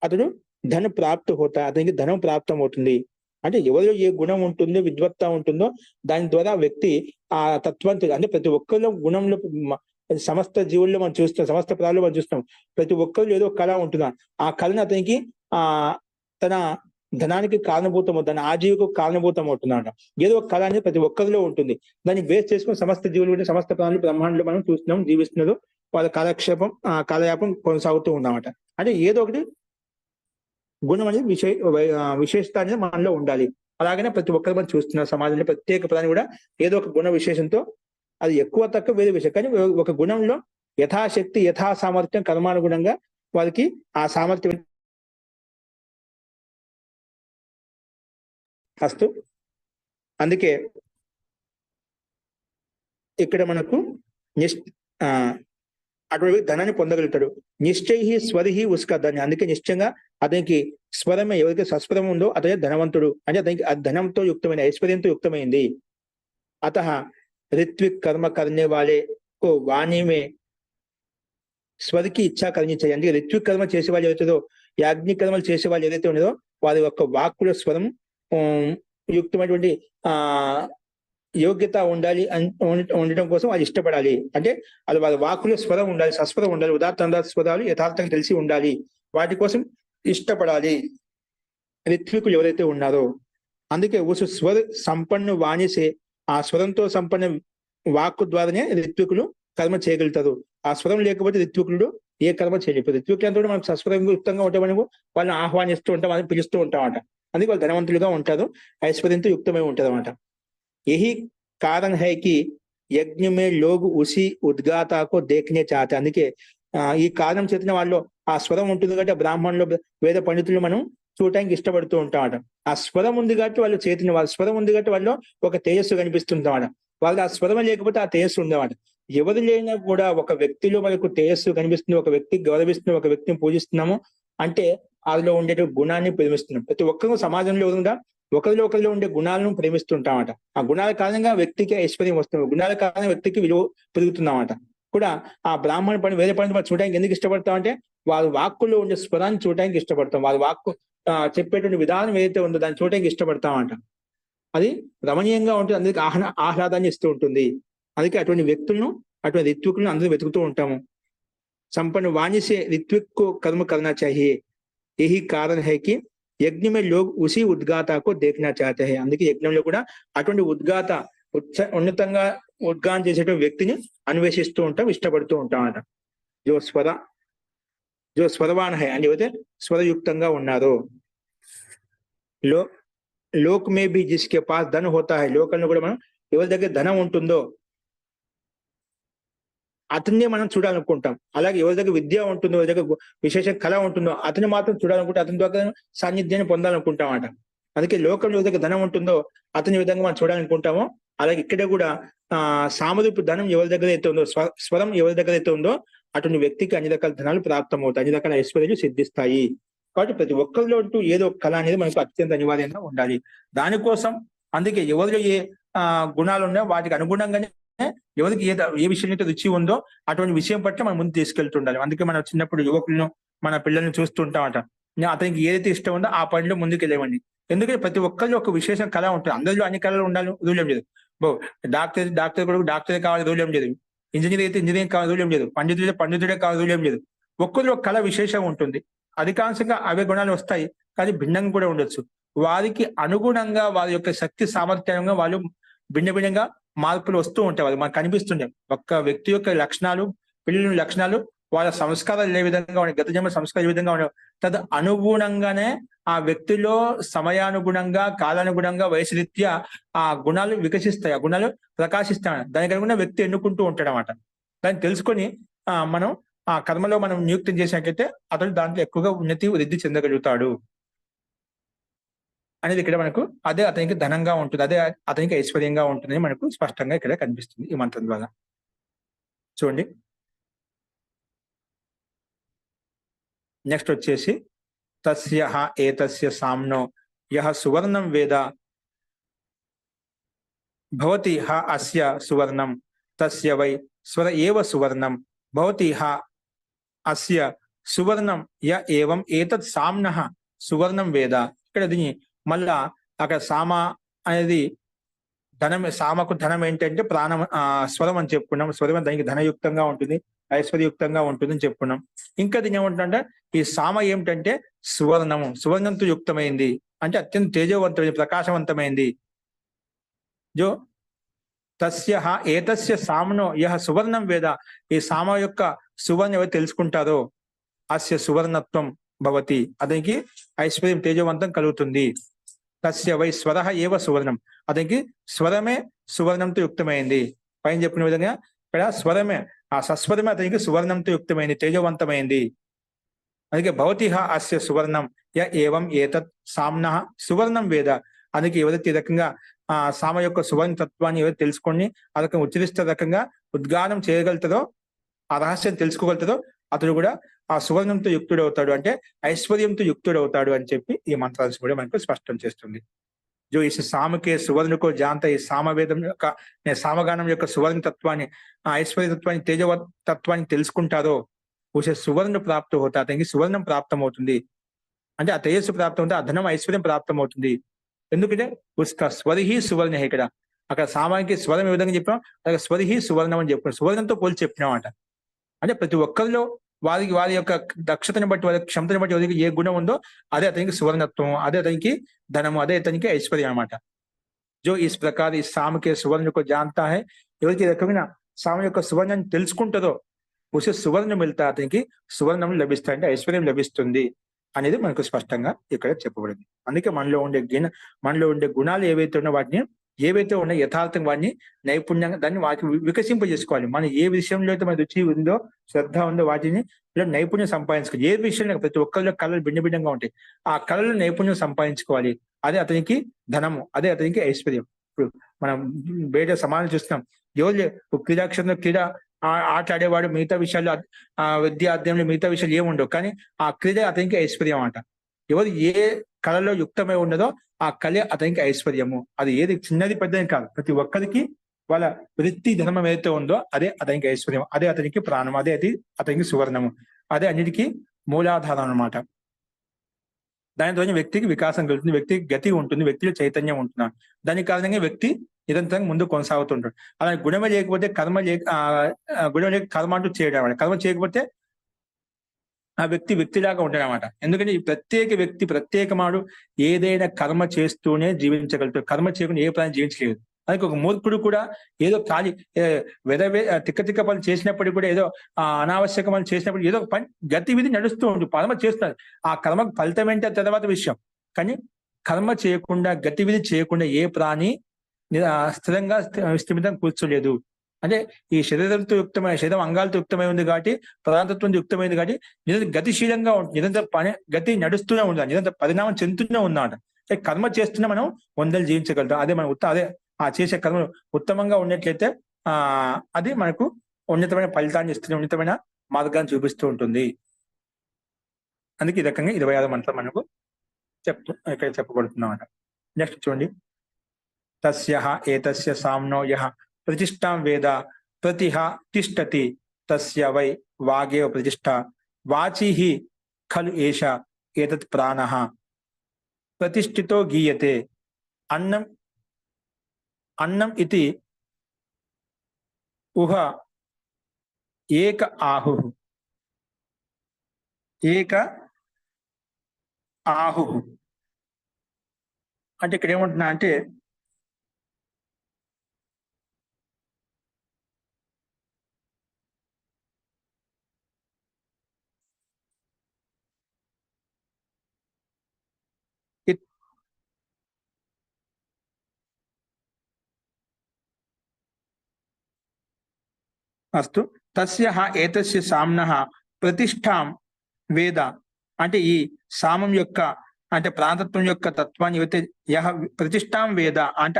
అతడు ధన ప్రాప్తి హోతా, అతనికి ధనం ప్రాప్తం అవుతుంది. అంటే ఎవరిలో ఏ గుణం ఉంటుందో, విద్వత్త ఉంటుందో దాని ద్వారా వ్యక్తి ఆ తత్వాన్ని అంటే ప్రతి ఒక్కరిలో గుణంలో సమస్త జీవుల్లో మనం చూస్తాం, సమస్త ప్రాణుల్లో మనం చూస్తాం, ప్రతి ఒక్కరిలో ఏదో కళ ఉంటుందా ఆ కళను అతనికి తన ధనానికి కారణభూతం, దాని ఆజీవికు కారణభూతం అవుతుందన్నమాట. ఏదో ఒక కళ అనేది ప్రతి ఒక్కరిలో ఉంటుంది. దాన్ని బేస్ చేసుకుని సమస్త జీవులు, సమస్త ప్రాణులు బ్రహ్మాండంలో మనం చూస్తున్నాం, జీవిస్తున్నారు. వాళ్ళ కాలయాపం కొనసాగుతూ ఉందన్నమాట. అంటే ఏదో ఒకటి గుణం అనేది విశేషత అనేది మనలో ఉండాలి. అలాగనే ప్రతి ఒక్కరు మనం చూస్తున్న సమాజంలో ప్రత్యేక ప్రాణి కూడా ఏదో ఒక గుణ విశేషంతో, అది ఎక్కువ తక్కువ వేరే విషయం, కానీ ఒక గుణంలో యథాశక్తి యథా సామర్థ్యం కర్మానుగుణంగా వారికి ఆ సామర్థ్యం అస్తు. అందుకే ఇక్కడ మనకు అటువంటి ధనాన్ని పొందగలుగుతాడు. నిశ్చయి స్వరిహి ఉస్కదాన్ని. అందుకే నిశ్చయంగా అతనికి స్వరమే, ఎవరికి సస్వరం ఉందో అతనే ధనవంతుడు. అంటే అతనికి ఆ ధనంతో యుక్తమైన, ఐశ్వర్యంతో యుక్తమైంది. అత ऋत्विक कर्म करने वाले को वाणी में స్వర్ కి ఇచ్చా కలిగించాయి. అంటే ఋత్విక్ కర్మ చేసే వాళ్ళు ఏదైతుందో, యాజ్ఞిక కర్మలు చేసే వాళ్ళు ఏదైతే ఉన్నదో వారి యొక్క వాక్కుల స్వరం యుక్తమైనటువంటి యోగ్యత ఉండాలి ఉండటం కోసం వాళ్ళు ఇష్టపడాలి. అంటే అది వాళ్ళ వాక్కుల స్వరం ఉండాలి, సస్వరం ఉండాలి, ఉదాత్త స్వరాలు యథార్థంగా తెలిసి ఉండాలి, వాటి కోసం ఇష్టపడాలి ఋత్వికులు ఎవరైతే ఉన్నారో. అందుకే ఉసు స్వర సంపన్న వాణిసే, ఆ స్వరంతో సంపన్న వాక్కు ద్వారానే ఋత్వికులు కర్మ చేయగలుగుతారు. ఆ స్వరం లేకపోతే ఋత్వికులు ఏ కర్మ చేయలేకపోతే, ఋత్వికులంతా కూడా మనం సస్వరంయుక్తంగా ఉంటామని వాళ్ళని ఆహ్వానిస్తూ ఉంటాం, వాళ్ళని పిలుస్తూ ఉంటామట. అందుకే వాళ్ళు ధనవంతులుగా ఉంటారు, ఐశ్వర్యంతో యుక్తమై ఉంటారు అన్నమాట. यही कारण है कि यज्ञ में लोग उसी उद्गाता को देखने चाहते. అందుకే ఈ కారణం చేతిన వాళ్ళు ఆ స్వరం ఉంటుంది కాబట్టి బ్రాహ్మణులు వేద పండితులు మనం చూడటానికి ఇష్టపడుతూ ఉంటామట. ఆ స్వరం ఉంది కాబట్టి వాళ్ళు చేతిని, వాళ్ళ స్వరం ఉంది కాబట్టి వాళ్ళు ఒక తేజస్సు కనిపిస్తుంటామట. వాళ్ళు ఆ స్వరం లేకపోతే ఆ తేజస్సు ఉండేవాట. ఎవరు లేనా కూడా ఒక వ్యక్తిలో మనకు తేజస్సు కనిపిస్తుంది, ఒక వ్యక్తికి గౌరవిస్తున్నాం, ఒక వ్యక్తిని పూజిస్తున్నాము అంటే అందులో ఉండే గుణాన్ని ప్రేమిస్తున్నాం. ప్రతి ఒక్కరు సమాజంలో ఎవరుగా ఒకరిలో ఉండే గుణాలను ప్రేమిస్తుంటామట. ఆ గుణాల కారణంగా వ్యక్తికి ఐశ్వర్యం వస్తుంది, గుణాల కారణంగా వ్యక్తికి విలువ పెరుగుతున్నామట. కూడా ఆ బ్రాహ్మణ పని వేరే పని మనం చూడడానికి ఎందుకు ఇష్టపడతామంటే వాళ్ళ వాక్కుల్లో ఉండే స్వరాన్ని చూడడానికి ఇష్టపడతాం, వాళ్ళ వాక్కు చెప్పేటువంటి విధానం ఏదైతే ఉందో దాన్ని చూడడానికి ఇష్టపడతామంట. అది రమణీయంగా ఉంటుంది, అందరికి ఆహ్లాదాన్ని ఇస్తూ ఉంటుంది. అందుకే అటువంటి వ్యక్తులను, అటువంటి ఋత్వికులను అందరూ వెతుకుతూ ఉంటాము. సంపన్న వాణి సే ऋत्विक को कर्म करना चाहिए. यही कारण है कि యజ్ఞ में लोग उसी उद्गाता को देखना चाहते हैं. అందుకే యజ్ఞంలో కూడా అటువంటి ఉద్గాత, ఉన్నతంగా ఉద్గానం చేసేటువంటి వ్యక్తిని అన్వేషిస్తూ ఉంటాం, ఇష్టపడుతూ ఉంటాం అట. జో స్వరవాన్ హై అని చెబితే స్వరయుక్తంగా ఉన్నారు. లోక్ మే భీ జిస్కే పాస్ ధన్ హోతా హై, లోకంలో కూడా మనం ఎవరి దగ్గర ధనం ఉంటుందో అతన్నే మనం చూడాలనుకుంటాం. అలాగే ఎవరి దగ్గర విద్య ఉంటుందో, ఎవరి దగ్గర విశేష కళ ఉంటుందో అతన్ని మాత్రం చూడాలనుకుంటే అతని దగ్గర సాన్నిధ్యాన్ని పొందాలనుకుంటాం అట. అందుకే లోకంలో ఎవరి దగ్గర ధనం ఉంటుందో అతని విధంగా మనం చూడాలనుకుంటామో, అలాగే ఇక్కడ కూడా సామరూపు ధనం ఎవరి దగ్గర అయితే ఉందో, స్వరం ఎవరి దగ్గర అయితే ఉందో అటువంటి వ్యక్తికి అన్ని రకాల ధనాలు ప్రాప్తమవుతాయి, అన్ని రకాల ఐశ్వర్యాలు సిద్ధిస్తాయి. కాబట్టి ప్రతి ఒక్కరిలో అంటూ ఏదో ఒక కళ అనేది మనకు అత్యంత అనివార్యంగా ఉండాలి. దానికోసం అందుకే ఎవరిలో ఏ గుణాలు ఉన్నాయో వాటికి అనుగుణంగానే ఎవరికి ఏ విషయం అయితే రుచి ఉందో అటువంటి విషయం పట్ల మనం ముందు తీసుకెళ్తుండాలి. అందుకే మనం చిన్నప్పుడు యువకులను, మన పిల్లల్ని చూస్తుంటామట. అతనికి ఏదైతే ఇష్టం ఉందో ఆ పనిలో ముందుకు వెళ్ళేవండి. ఎందుకంటే ప్రతి ఒక్కరిలో ఒక విశేష కళ ఉంటుంది. అందరిలో అన్ని కళలు ఉండాలి రూల్ ఏం లేదు. డాక్టర్ కూడా డాక్టరే కావాలి రూల్ ఏం లేదు. ఇంజనీర్ అయితే ఇంజనీరింగ్ కావాలి రూల్ ఏం లేదు. పండితుడే కావాలి రూల్ ఏం లేదు. ఒక్కరిలో కళ విశేషం ఉంటుంది. అధికాంశంగా అవే గుణాలు వస్తాయి, కానీ భిన్నంగా కూడా ఉండొచ్చు. వారికి అనుగుణంగా వారి యొక్క శక్తి సామర్థ్యంగా వాళ్ళు భిన్నగా మార్పులు వస్తూ ఉంటాయి. వాళ్ళు మనకు కనిపిస్తుండే ఒక్క వ్యక్తి యొక్క లక్షణాలు, పిల్లల లక్షణాలు, వాళ్ళ సంస్కారాలు ఏ విధంగా ఉన్నాయి, గత జన్మ సంస్కారాలు ఏ విధంగా ఉన్నాయి, తద అనుగుణంగానే ఆ వ్యక్తిలో సమయానుగుణంగా, కాలానుగుణంగా, వయసురీత్యా ఆ గుణాలు వికసిస్తాయి, ఆ గుణాలు ప్రకాశిస్తాయి. దానికి అనుగుణ వ్యక్తి ఎన్నుకుంటూ ఉంటాడు అన్నమాట. దాన్ని తెలుసుకొని మనం ఆ కర్మలో మనం నియుక్తం చేసినట్లయితే అతడు దాంట్లో ఎక్కువగా ఉన్నతి వృద్ధి చెందగలుగుతాడు అనేది ఇక్కడ మనకు, అదే అతనికి ధనంగా ఉంటుంది, అదే అతనికి ఐశ్వర్యంగా ఉంటుంది మనకు స్పష్టంగా ఇక్కడ కనిపిస్తుంది ఈ మంత్రం ద్వారా. చూడండి, నెక్స్ట్ వచ్చేసి తస్య ఏతస్య సామ్నో యః సువర్ణం వేద భవతి అస్య సువర్ణం తస్య వై స్వర ఏవ సువర్ణం భవతి అస్య సువర్ణం య ఏవం ఏతత్ సామ్నః సువర్ణం వేద. ఇక్కడ దీన్ని మళ్ళా అక్కడ సామ అనేది ధనం, సామకు ధనం ఏంటంటే ప్రాణం, స్వరం అని చెప్పుకున్నాం. స్వరం దానికి ధనయుక్తంగా ఉంటుంది, ఐశ్వర్యయుక్తంగా ఉంటుందని చెప్పుకున్నాం. ఇంకా దీని ఏమంటుందంటే ఈ సామ ఏమిటంటే సువర్ణము, సువర్ణంతో యుక్తమైంది, అంటే అత్యంత తేజవంతమైంది, ప్రకాశవంతమైంది. జో తస్య ఏతస్య సామనో యహ సువర్ణం వేద, ఈ సామ యొక్క సువర్ణ ఎవరు తెలుసుకుంటారో అస్య సువర్ణత్వం భవతి, అతనికి ఐశ్వర్యం తేజవంతం కలుగుతుంది. తస్య వై స్వర ఏవ సువర్ణం, అతనికి స్వరమే సువర్ణంతో యుక్తమైంది. పైన చెప్పిన విధంగా ఇక్కడ స్వరమే, ఆ సస్వరమే అతనికి సువర్ణంతో యుక్తమైంది, తేజవంతమైంది. అందుకే భవతి అస్య సువర్ణం య ఏవం ఏతత్ సామ్న సువర్ణం వేద, అందుకే ఎవరైతే ఈ రకంగా ఆ సామ యొక్క సువర్ణ తత్వాన్ని ఎవరైతే తెలుసుకొని ఆ రకంగా ఉచ్చరిస్తే రకంగా ఉద్గానం చేయగలుగుతారో, ఆ రహస్యం తెలుసుకోగలుగుతారో అతడు కూడా ఆ సువర్ణంతో యుక్తుడవుతాడు, అంటే ఐశ్వర్యంతో యుక్తుడవుతాడు అని చెప్పి ఈ మంత్రాలు కూడా మనకు స్పష్టం చేస్తుంది. జో ఇస్ సామకే సువర్ణకో జాంత, ఈ సామవేదం యొక్క సామగానం యొక్క సువర్ణ తత్వాన్ని, ఆ ఐశ్వర్య తత్వాన్ని, తేజవ తత్వాన్ని తెలుసుకుంటారో ఉష సువర్ణ ప్రాప్తం అవుతా, అతనికి సువర్ణం ప్రాప్తం అవుతుంది. అంటే ఆ తేజస్సు ప్రాప్తం అవుతుంది, ఆ ధనం ఐశ్వర్యం ప్రాప్తం అవుతుంది. ఎందుకంటే ఉస్క స్వరిహి సువర్ణ, ఇక్కడ అక్కడ సామానికి స్వరం ఏ విధంగా చెప్పాం, అక్కడ స్వరిహి సువర్ణం అని చెప్పాం, సువర్ణంతో పోల్చి చెప్పినామాట. అంటే ప్రతి ఒక్కరిలో వారి యొక్క దక్షతని బట్టి, వారి క్షమతని బట్టి వారికి ఏ గుణం ఉందో అదే అతనికి సువర్ణత్వం, అదే అతనికి ధనము, అదే అతనికి ఐశ్వర్యం అనమాట. జో ఇస్ ప్రకార్ ఈ సామకే సువర్ణకు జాంతా హై, ఎవరికి రకమైన సామ యొక్క సువర్ణాన్ని తెలుసుకుంటుందో ఉసే సువర్ణం వెళ్తా, అతనికి సువర్ణం లభిస్తాయి, అంటే ఐశ్వర్యం లభిస్తుంది అనేది మనకు స్పష్టంగా ఇక్కడ చెప్పబడింది. అందుకే మనలో ఉండే గుణాలు ఏవైతే ఉన్నాయో వాటిని, ఏవైతే ఉన్నాయో యథార్థంగా వాటిని నైపుణ్యంగా దాన్ని వాటిని వికసింపజేసుకోవాలి. మనం ఏ విషయంలో అయితే మన రుచి ఉందో, శ్రద్ధ ఉందో వాటిని ఇలా నైపుణ్యం సంపాదించుకోవాలి. ఏ విషయంలో ప్రతి ఒక్కరిలో కళలు భిన్నభిన్నంగా ఉంటాయి, ఆ కళలు నైపుణ్యం సంపాదించుకోవాలి. అదే అతనికి ధనము, అదే అతనికి ఐశ్వర్యం. ఇప్పుడు మనం బయట సమానం చూస్తున్నాం, ఎవరు క్రీడాక్షేత్రంలో క్రీడా ఆట ఆడేవాడు మిగతా విషయాలు, విద్యా అధ్యయనంలో మిగతా విషయాలు ఏముండవు, కానీ ఆ క్రీడ అతనికి ఐశ్వర్యం అంట. ఎవరు ఏ కళలో యుక్తమై ఉన్నదో ఆ కళ అతనికి ఐశ్వర్యము. అది ఏది చిన్నది పెద్దది కాదు, ప్రతి ఒక్కరికి వాళ్ళ వృత్తి ధర్మం ఏదైతే ఉందో అదే అతనికి ఐశ్వర్యం, అదే అతనికి ప్రాణం, అదే అతనికి సువర్ణము, అదే అన్నిటికీ మూలాధారం అన్నమాట. దాని ద్వారా వ్యక్తికి వికాసం కలుగుతుంది, వ్యక్తికి గతి ఉంటుంది, వ్యక్తిలో చైతన్యం ఉంటున్నాడు. దాని కారణంగా వ్యక్తి నిరంతరంగా ముందు కొనసాగుతుంటాడు. అలా గుణమే లేకపోతే గుణం లేక కర్మ అంటూ చేయడం, కర్మ చేయకపోతే ఆ వ్యక్తిలాగా ఉంటాడు అనమాట. ఎందుకంటే ఈ ప్రత్యేక వ్యక్తి ప్రత్యేకమాడు ఏదైనా కర్మ చేస్తూనే జీవించగలుగుతాడు, కర్మ చేయకుండా ఏ ప్రాణి జీవించలేదు. అందుకే ఒక మూర్ఖుడు కూడా ఏదో ఖాళీ తిక్క పనులు చేసినప్పటికీ కూడా, ఏదో అనావశ్యక పనులు చేసినప్పుడు ఏదో పని గతివిధి నడుస్తూ ఉంటుంది, కర్మ చేస్తున్నారు. ఆ కర్మకు ఫలితం ఏంటి తర్వాత విషయం, కానీ కర్మ చేయకుండా, గతివిధి చేయకుండా ఏ ప్రాణి స్థిరంగా స్థిమితంగా కూర్చోలేదు. అంటే ఈ శరీరంతో యుక్తమైన, శరీరం అంగాలతో యుక్తమై ఉంది కాబట్టి, ప్రధానత్వంతో యుక్తమైంది కాబట్టి నిరంతరం గతిశీలంగా ఉంటుంది, నిరంతరం గతి నడుస్తూనే ఉండాలి, నిరంతరం పరిణామం చెందుతూనే ఉందన్నమాట. కర్మ చేస్తున్నా మనం వందలు జీవించగలుగుతాం. అదే మనం అదే ఆ చేసే కర్మలు ఉత్తమంగా ఉన్నట్లయితే అది మనకు ఉన్నతమైన ఫలితాన్ని ఇస్తుంది, ఉన్నతమైన మార్గాన్ని చూపిస్తూ ఉంటుంది. అందుకే ఈ రకంగా 26 మంత్రం మనకు ఇక్కడ చెప్పబడుతున్నమాట. నెక్స్ట్ చూడండి, తస్య ఏతస్య సామ్నో యః ప్రతిష్టాం వేద ప్రతిహ తిష్టతి, తస్య వై వాగేవ ప్రతిష్ట, వాచిః ఖలు ఏష ఏతత్ ప్రాణః ప్రతిష్ఠితో గీయతే. అన్నం ఇతి ఉహ ఏక ఆహుః, ఏక ఆహుః అంటే ఇక్కడ ఏమంటున్నా అంటే, అస్తు తస్య ఏతస్య సామ్నః ప్రతిష్టాం వేద, అంటే ఈ సామం యొక్క అంటే ప్రాణతత్వం యొక్క తత్వాన్ని ఏవైతే యహ ప్రతిష్టాం వేద అంటే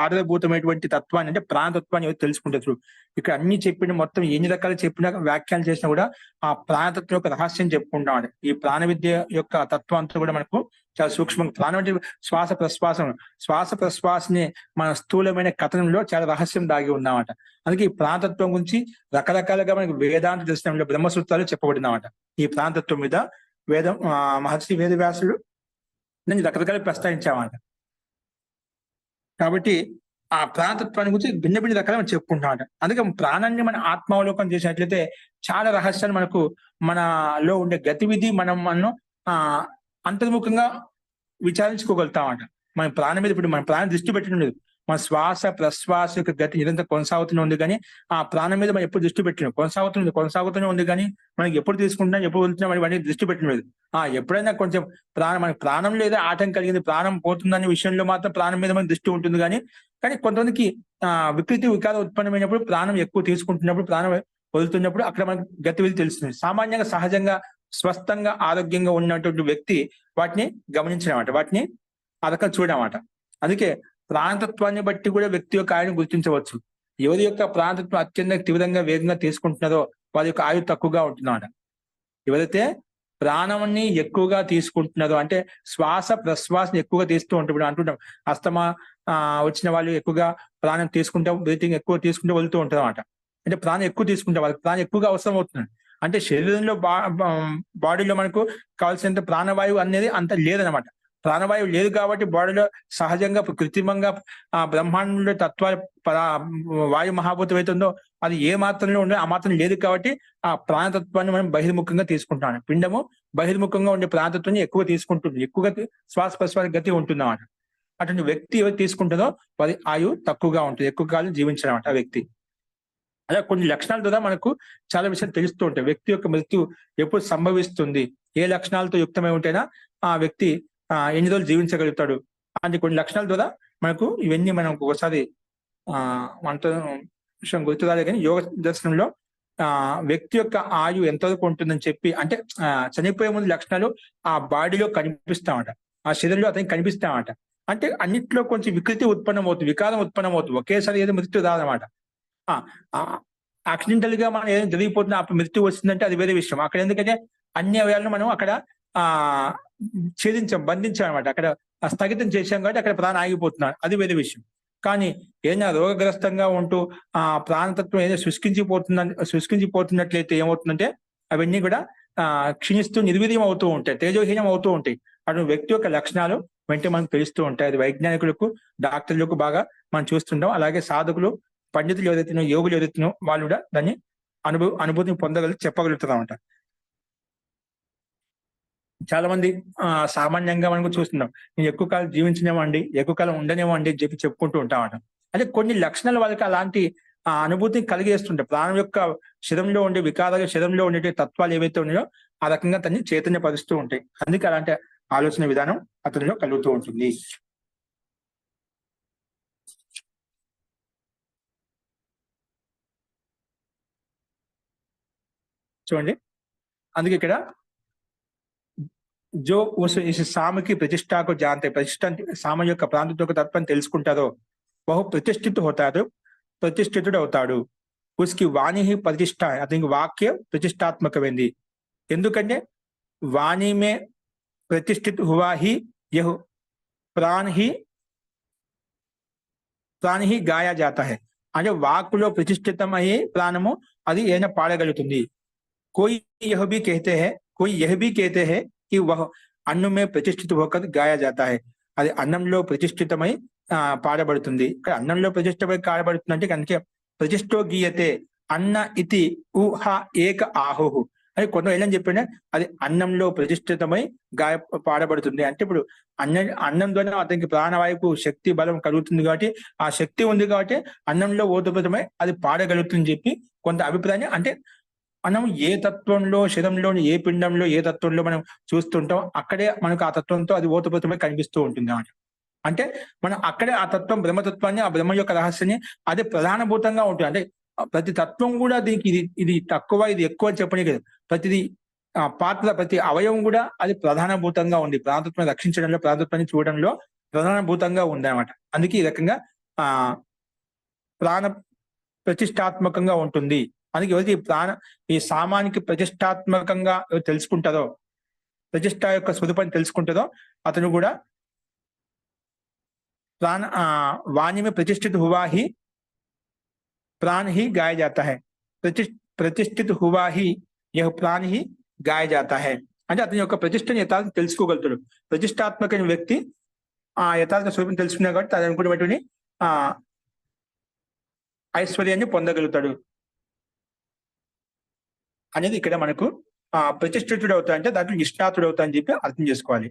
ఆధారభూతమైనటువంటి తత్వాన్ని, అంటే ప్రాణతత్వాన్ని ఏవైతే తెలుసుకుంటారు. ఇక్కడ అన్ని చెప్పిన మొత్తం ఎన్ని రకాలు చెప్పినా, వ్యాఖ్యానం చేసినా కూడా ఆ ప్రాణతత్వం యొక్క రహస్యం చెప్పుకుంటాం. ఈ ప్రాణ విద్య యొక్క తత్వంతో కూడా మనకు చాలా సూక్ష్మంగా, ప్రాణం అంటే శ్వాస ప్రశ్వాసని మన స్థూలమైన కథనంలో చాలా రహస్యం దాగి ఉన్నామట. అందుకే ఈ ప్రాణతత్వం గురించి రకరకాలుగా మనకి వేదాంత దర్శనంలో బ్రహ్మసూత్రాలు చెప్పబడినమాట. ఈ ప్రాణతత్వం మీద మహర్షి వేదవ్యాసుడు నేను రకరకాలు ప్రస్తావించామాట. కాబట్టి ఆ ప్రాణతత్వాన్ని గురించి భిన్న భిన్న రకాలు మనం చెప్పుకుంటామట. అందుకే ప్రాణాన్ని మనం ఆత్మావలోకనం చేసినట్లయితే చాలా రహస్యాలు మనకు మనలో ఉండే గతివిధి మనం ఆహ్, అంతర్ముఖంగా విచారించుకోగలుగుతామట. మన ప్రాణం మీద ఇప్పుడు మన ప్రాణం దృష్టి పెట్టడం లేదు. మన శ్వాస, ప్రశ్వాస యొక్క గతి నిరంతరం కొనసాగుతూనే ఉంది గానీ, ఆ ప్రాణం మీద మనం ఎప్పుడు దృష్టి పెట్టలేం. కొనసాగుతూనే ఉంది గానీ, మనకి ఎప్పుడు తీసుకుంటున్నాం, ఎప్పుడు వదులుతున్నాం ఇవన్నీ దృష్టి పెట్టడం లేదు. ఎప్పుడైనా కొంచెం మన ప్రాణం లేదా ఆటంకం కలిగింది, ప్రాణం పోతుందనే విషయంలో మాత్రం ప్రాణం మీద మన దృష్టి ఉంటుంది కానీ కొంతమందికి వికృతి, వికారం ఉత్పన్నమైనప్పుడు ప్రాణం ఎక్కువ తీసుకుంటున్నప్పుడు, ప్రాణం వదులుతున్నప్పుడు అక్కడ మనకు గతివిధి తెలుస్తుంది. సామాన్యంగా, సహజంగా, స్వస్థంగా, ఆరోగ్యంగా ఉన్నటువంటి వ్యక్తి వాటిని గమనించడమాట. వాటిని ఆ రకంగా చూడడమాట. అందుకే ప్రాణతత్వాన్ని బట్టి కూడా వ్యక్తి యొక్క ఆయువుని గుర్తించవచ్చు. ఎవరి యొక్క ప్రాణతత్వం అత్యంత తీవ్రంగా, వేగంగా తీసుకుంటున్నారో వారి యొక్క ఆయువు తక్కువగా ఉంటుందన్నమాట. ఎవరైతే ప్రాణాన్ని ఎక్కువగా తీసుకుంటున్నారో అంటే శ్వాస, ప్రశ్వాసను ఎక్కువగా తీస్తూ ఉంటాం. ఇప్పుడు అంటుంటాం అస్తమా వచ్చిన వాళ్ళు ఎక్కువగా ప్రాణం తీసుకుంటాం, బ్రీతింగ్ ఎక్కువ తీసుకుంటూ వెళ్తూ ఉంటారన్నమాట. అంటే ప్రాణం ఎక్కువ తీసుకుంటే వాళ్ళకి ప్రాణం ఎక్కువగా అవసరం అవుతుంది. అంటే శరీరంలో బాడీలో మనకు కావాల్సినంత ప్రాణవాయువు అనేది అంత లేదనమాట. ప్రాణవాయువు లేదు కాబట్టి బాడీలో సహజంగా కృత్రిమంగా బ్రహ్మాండంలో తత్వాలు వాయు మహాభూతం అవుతుందో అది ఏ మాత్రంలో ఉండదో ఆ మాత్రం లేదు కాబట్టి ఆ ప్రాణతత్వాన్ని మనం బహిర్ముఖంగా తీసుకుంటాం. పిండము బహిర్ముఖంగా ఉండే ప్రాణతత్వాన్ని ఎక్కువ తీసుకుంటుంది. ఎక్కువగా శ్వాస ప్రశ్వాస గతి ఉంటుందన్నమాట. అటువంటి వ్యక్తి ఎవరు తీసుకుంటుందో వారి ఆయువు తక్కువగా ఉంటుంది. ఎక్కువ కాలం జీవించడం ఆ వ్యక్తి. అలా కొన్ని లక్షణాల ద్వారా మనకు చాలా విషయాలు తెలుస్తూ ఉంటాయి. వ్యక్తి యొక్క మృత్యు ఎప్పుడు సంభవిస్తుంది, ఏ లక్షణాలతో యుక్తమై ఉంటేనా ఆ వ్యక్తి ఎన్ని రోజులు జీవించగలుగుతాడు అంటే కొన్ని లక్షణాల ద్వారా మనకు ఇవన్నీ మనం ఒకసారి మనతో విషయం గుర్తు రాలేదు కానీ యోగ దర్శనంలో వ్యక్తి యొక్క ఆయువు ఎంతవరకు ఉంటుందని చెప్పి అంటే చనిపోయే ముందు లక్షణాలు ఆ బాడీలో కనిపిస్తామట, ఆ శరీరంలో అతనికి కనిపిస్తామట. అంటే అన్నిట్లో కొంచెం వికృతి ఉత్పన్నమవుతుంది, వికారం ఉత్పన్నమవుతుంది. ఒకేసారి ఏదో మృత్యు రాదనమాట. యాక్సిడెంటల్ గా మనం ఏదైనా జరిగిపోతున్నా అప్పుడు మృత్యు వస్తుందంటే అది వేరే విషయం. అక్కడ ఎందుకంటే అన్ని అవయాలను మనం అక్కడ బంధించాం అనమాట. అక్కడ స్థగితం చేశాం కాబట్టి అక్కడ ప్రాణం ఆగిపోతున్నాడు, అది వేరే విషయం. కానీ ఏదైనా రోగగ్రస్తంగా ఉంటూ ప్రాణతత్వం ఏదైనా శుష్కించిపోతున్నట్లయితే ఏమవుతుందంటే అవన్నీ కూడా క్షీణిస్తూ నిర్వీర్యం అవుతూ ఉంటాయి, తేజోహీనం అవుతూ ఉంటాయి. అటు వ్యక్తి యొక్క లక్షణాలు వెంటనే మనకు తెలుస్తూ ఉంటాయి. అది వైజ్ఞానికులకు, డాక్టర్లకు బాగా మనం చూస్తుంటాం. అలాగే సాధకులు, పండితులు ఎవరైతే యోగులు ఎవరైతే వాళ్ళు కూడా దాన్ని అనుభూతిని చెప్పగలుగుతారు అన్నమాట. చాలా మంది సామాన్యంగా మనం చూస్తున్నాం. నేను ఎక్కువ కాలం జీవించనేమో అండి, ఎక్కువ కాలం ఉండనేమో అండి అని చెప్పి చెప్పుకుంటూ ఉంటామట. అంటే కొన్ని లక్షణాలు వాళ్ళకి అలాంటి అనుభూతిని కలిగేస్తుంటాయి. ప్రాణం యొక్క శరీరంలో ఉండే వికారాలు, శరీరంలో ఉండే తత్వాలు ఏవైతే ఉన్నాయో ఆ రకంగా తన్ని చైతన్యపరుస్తూ ఉంటాయి. అందుకే అలాంటి ఆలోచన విధానం అతనిలో కలుగుతూ ఉంటుంది. చూడండి, అందుకే ఇక్కడ जो इस साम की प्रतिष्ठा को जानते, प्रतिष्ठा साम యొక్క ప్రాంతత్వ తత్వాన్ని తెలుసుకుంటారో బహు ప్రతిష్ఠితుడు అవుతాడు. उसकी वाणी ही प्रतिष्ठा है, అతనికి వాక్య ప్రతిష్టాత్మకమైంది. ఎందుకంటే वाणी में प्रतिष्ठित हुआ ही यह प्राण ही गाया जाता है. అంటే వాక్కులో ప్రతిష్ఠితమయ్యే ప్రాణము అది ఏదైనా పాడగలుగుతుంది. कोई यह भी कहते हैं कि वह అన్నం में प्रतिष्ठित होकर गाया जाता है. అది అన్నంలో ప్రతిష్ఠితమై పాడబడుతుంది. అన్నంలో ప్రతిష్ఠితమై పాడబడుతుంది అంటే ప్రతిష్టో గీయతే అన్న ఇతి ఊహ ఏక ఆహుహు అని కొంత ఎలా చెప్పినా అది అన్నంలో ప్రతిష్ఠితమై పాడబడుతుంది. అంటే ఇప్పుడు అన్నం ద్వారా అతనికి ప్రాణవాయువు శక్తి బలం కలుగుతుంది కాబట్టి ఆ శక్తి ఉంది కాబట్టి అన్నంలో ఓతప్రోతమై అది పాడగలుగుతుందని చెప్పి కొంత అభిప్రాయాన్ని. అంటే మనం ఏ తత్వంలో, శరీరంలోని ఏ పిండంలో, ఏ తత్వంలో మనం చూస్తుంటాం అక్కడే మనకు ఆ తత్వంతో అది ఓతప్రోతమై కనిపిస్తూ ఉంటుంది అన్నమాట. అంటే మనం అక్కడే ఆ తత్వం బ్రహ్మతత్వాన్ని, ఆ బ్రహ్మ యొక్క రహస్యాన్ని అదే ప్రధానభూతంగా ఉంటుంది. అంటే ప్రతి తత్వం కూడా దీనికి ఇది తక్కువ, ఇది ఎక్కువ అని చెప్పని కదా. ప్రతిది పాత్ర, ప్రతి అవయవం కూడా అది ప్రధానభూతంగా ఉంది. ప్రాణతత్వాన్ని రక్షించడంలో, ప్రాణతత్వాన్ని చూడడంలో ప్రధానభూతంగా ఉంది అన్నమాట. అందుకే ఈ రకంగా ప్రాణ ప్రతిష్టాత్మకంగా ఉంటుంది. అందుకే ఎవరైతే ఈ సామానికి ప్రతిష్టాత్మకంగా తెలుసుకుంటారో, ప్రతిష్ట యొక్క స్వరూపాన్ని తెలుసుకుంటారో అతను కూడా वाणी में प्रतिष्ठित हुआ ही प्राण ही गाया जाता है. प्रतिष्ठित हुआ ही यह प्राण ही गाया जाता है. అంటే అతని యొక్క ప్రతిష్టని యథార్థం తెలుసుకోగలుగుతాడు. ప్రతిష్టాత్మకమైన వ్యక్తి ఆ యథార్థ స్వరూపం తెలుసుకున్నా కాబట్టి అది అనుకున్నటువంటి ఐశ్వర్యాన్ని పొందగలుగుతాడు అనేది ఇక్కడ మనకు ప్రతిష్ఠితుడు అవుతా అంటే దాంట్లో నిష్ణాతుడు అవుతా అని చెప్పి అర్థం చేసుకోవాలి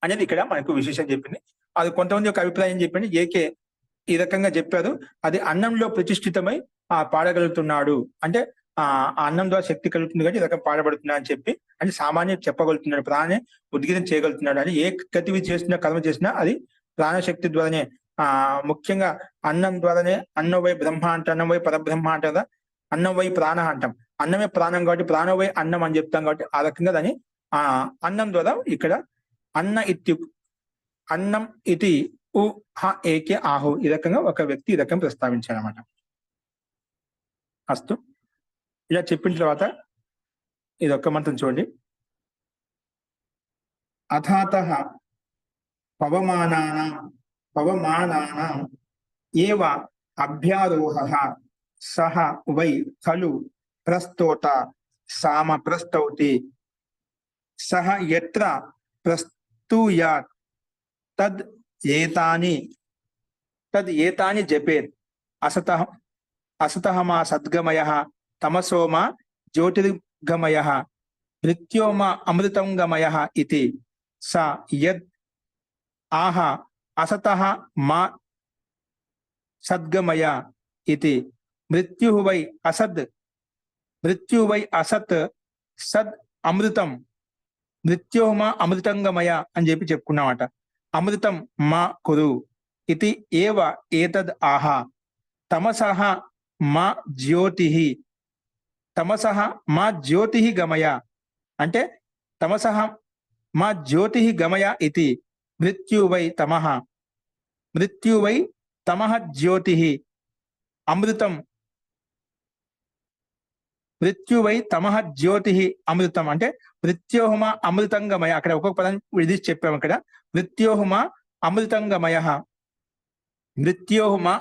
అనేది ఇక్కడ మనకు విశేషం చెప్పింది. అది కొంతమంది యొక్క అభిప్రాయం చెప్పింది, ఏకే ఈ రకంగా చెప్పారు, అది అన్నంలో ప్రతిష్ఠితమై పాడగలుగుతున్నాడు అంటే ఆ అన్నం ద్వారా శక్తి కలుగుతుంది కానీ ఈ రకం పాడబడుతున్నా అని చెప్పి అంటే సామాన్య చెప్పగలుగుతున్నాడు, ప్రాణే ఉద్గీతం చేయగలుగుతున్నాడు అని ఏ గతివి చేసినా కర్మ చేసినా అది ప్రాణశక్తి ద్వారానే. ముఖ్యంగా అన్నం ద్వారానే అన్నం వై బ్రహ్మ అంట, అన్నం వై పరబ్రహ్మ అంట కదా, అన్నం వై ప్రాణ అంటాం, అన్నమే ప్రాణం కాబట్టి ప్రాణం వై అన్నం అని చెప్తాం కాబట్టి ఆ రకంగా దాన్ని అన్నం ద్వారా ఇక్కడ అన్నం ఇది ఉ హ ఏకే ఆహు ఈ రకంగా ఒక వ్యక్తి ఈ రకం ప్రస్తావించాడు అనమాట. అస్తు ఇలా చెప్పిన తర్వాత ఇది ఒక్క మంత్రం చూడండి. అథాతః పవమానానాం ఏవ అభ్యారోహః సహ వై ఖలు ప్రస్తోత సామ ప్రస్తౌతి సహ యత్ర ప్రస్తూయాత్ తద్ ఏతాని జపేత్ అసతః మా సద్గమయః తమసో మా జ్యోతిర్గమయః మృత్యో మా అమృతం గమయః ఇతి స యద్ ఆహ అసతః మా సద్గమయ ఇతి మృత్యుః వై అసత్ సద్ అమృతం మృత్యోః మా అమృతం గమయ అని చెప్పి చెప్పుకున్నామట. అమృతం మా కురు ఇది ఏవ ఏతద్ ఆహ తమసః మా జ్యోతిః గమయ అంటే తమసః మా జ్యోతిః గమయ ఇది మృత్యువై తమః జ్యోతిః అమృతం మృత్యువై తమః జ్యోతిః అమృతం అంటే మృత్యోః మా అమృతం గమయ. అక్కడ ఒక్కొక్క పదం విడిచి చెప్పాము. అక్కడ మృత్యోః మా అమృతం గమయః, మృత్యోః మా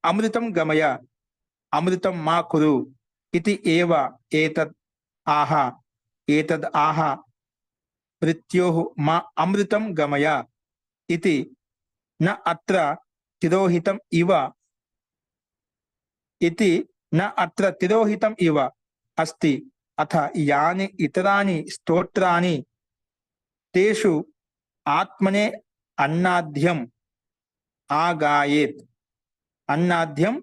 అమృతం గమయ, అమృతం మా కురు ఇది ఏవ ఏతద్ ఆహ మృత్యోః మా అమృతం గమయ ఇది న అత్ర తిరోహితం ఇవ అస్తి. అథ యాని ఇతరాని స్తోత్రాని తేషు ఆత్మనే అన్నాద్యం ఆగాయేత్ అన్నాద్యం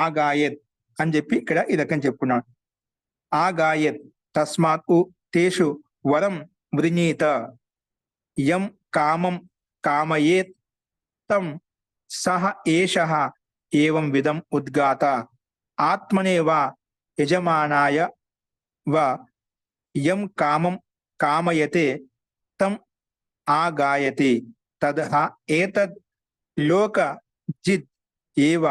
ఆగాయేత్ అని చెప్పి ఇక్కడ ఈ రకం చెప్పుకున్నాడు. ఆగాయేత్ తస్మాత్ తేషు వరం వృణీత యం కామం కామయేత్ తం సహ ఏషః ఏవం విధం ఉద్గాత ఆత్మనేవ యజమానాయ వ యం కామం కామయతే తం ఆగాయతి తదహ ఏతద్ లోక జిద్ ఏవ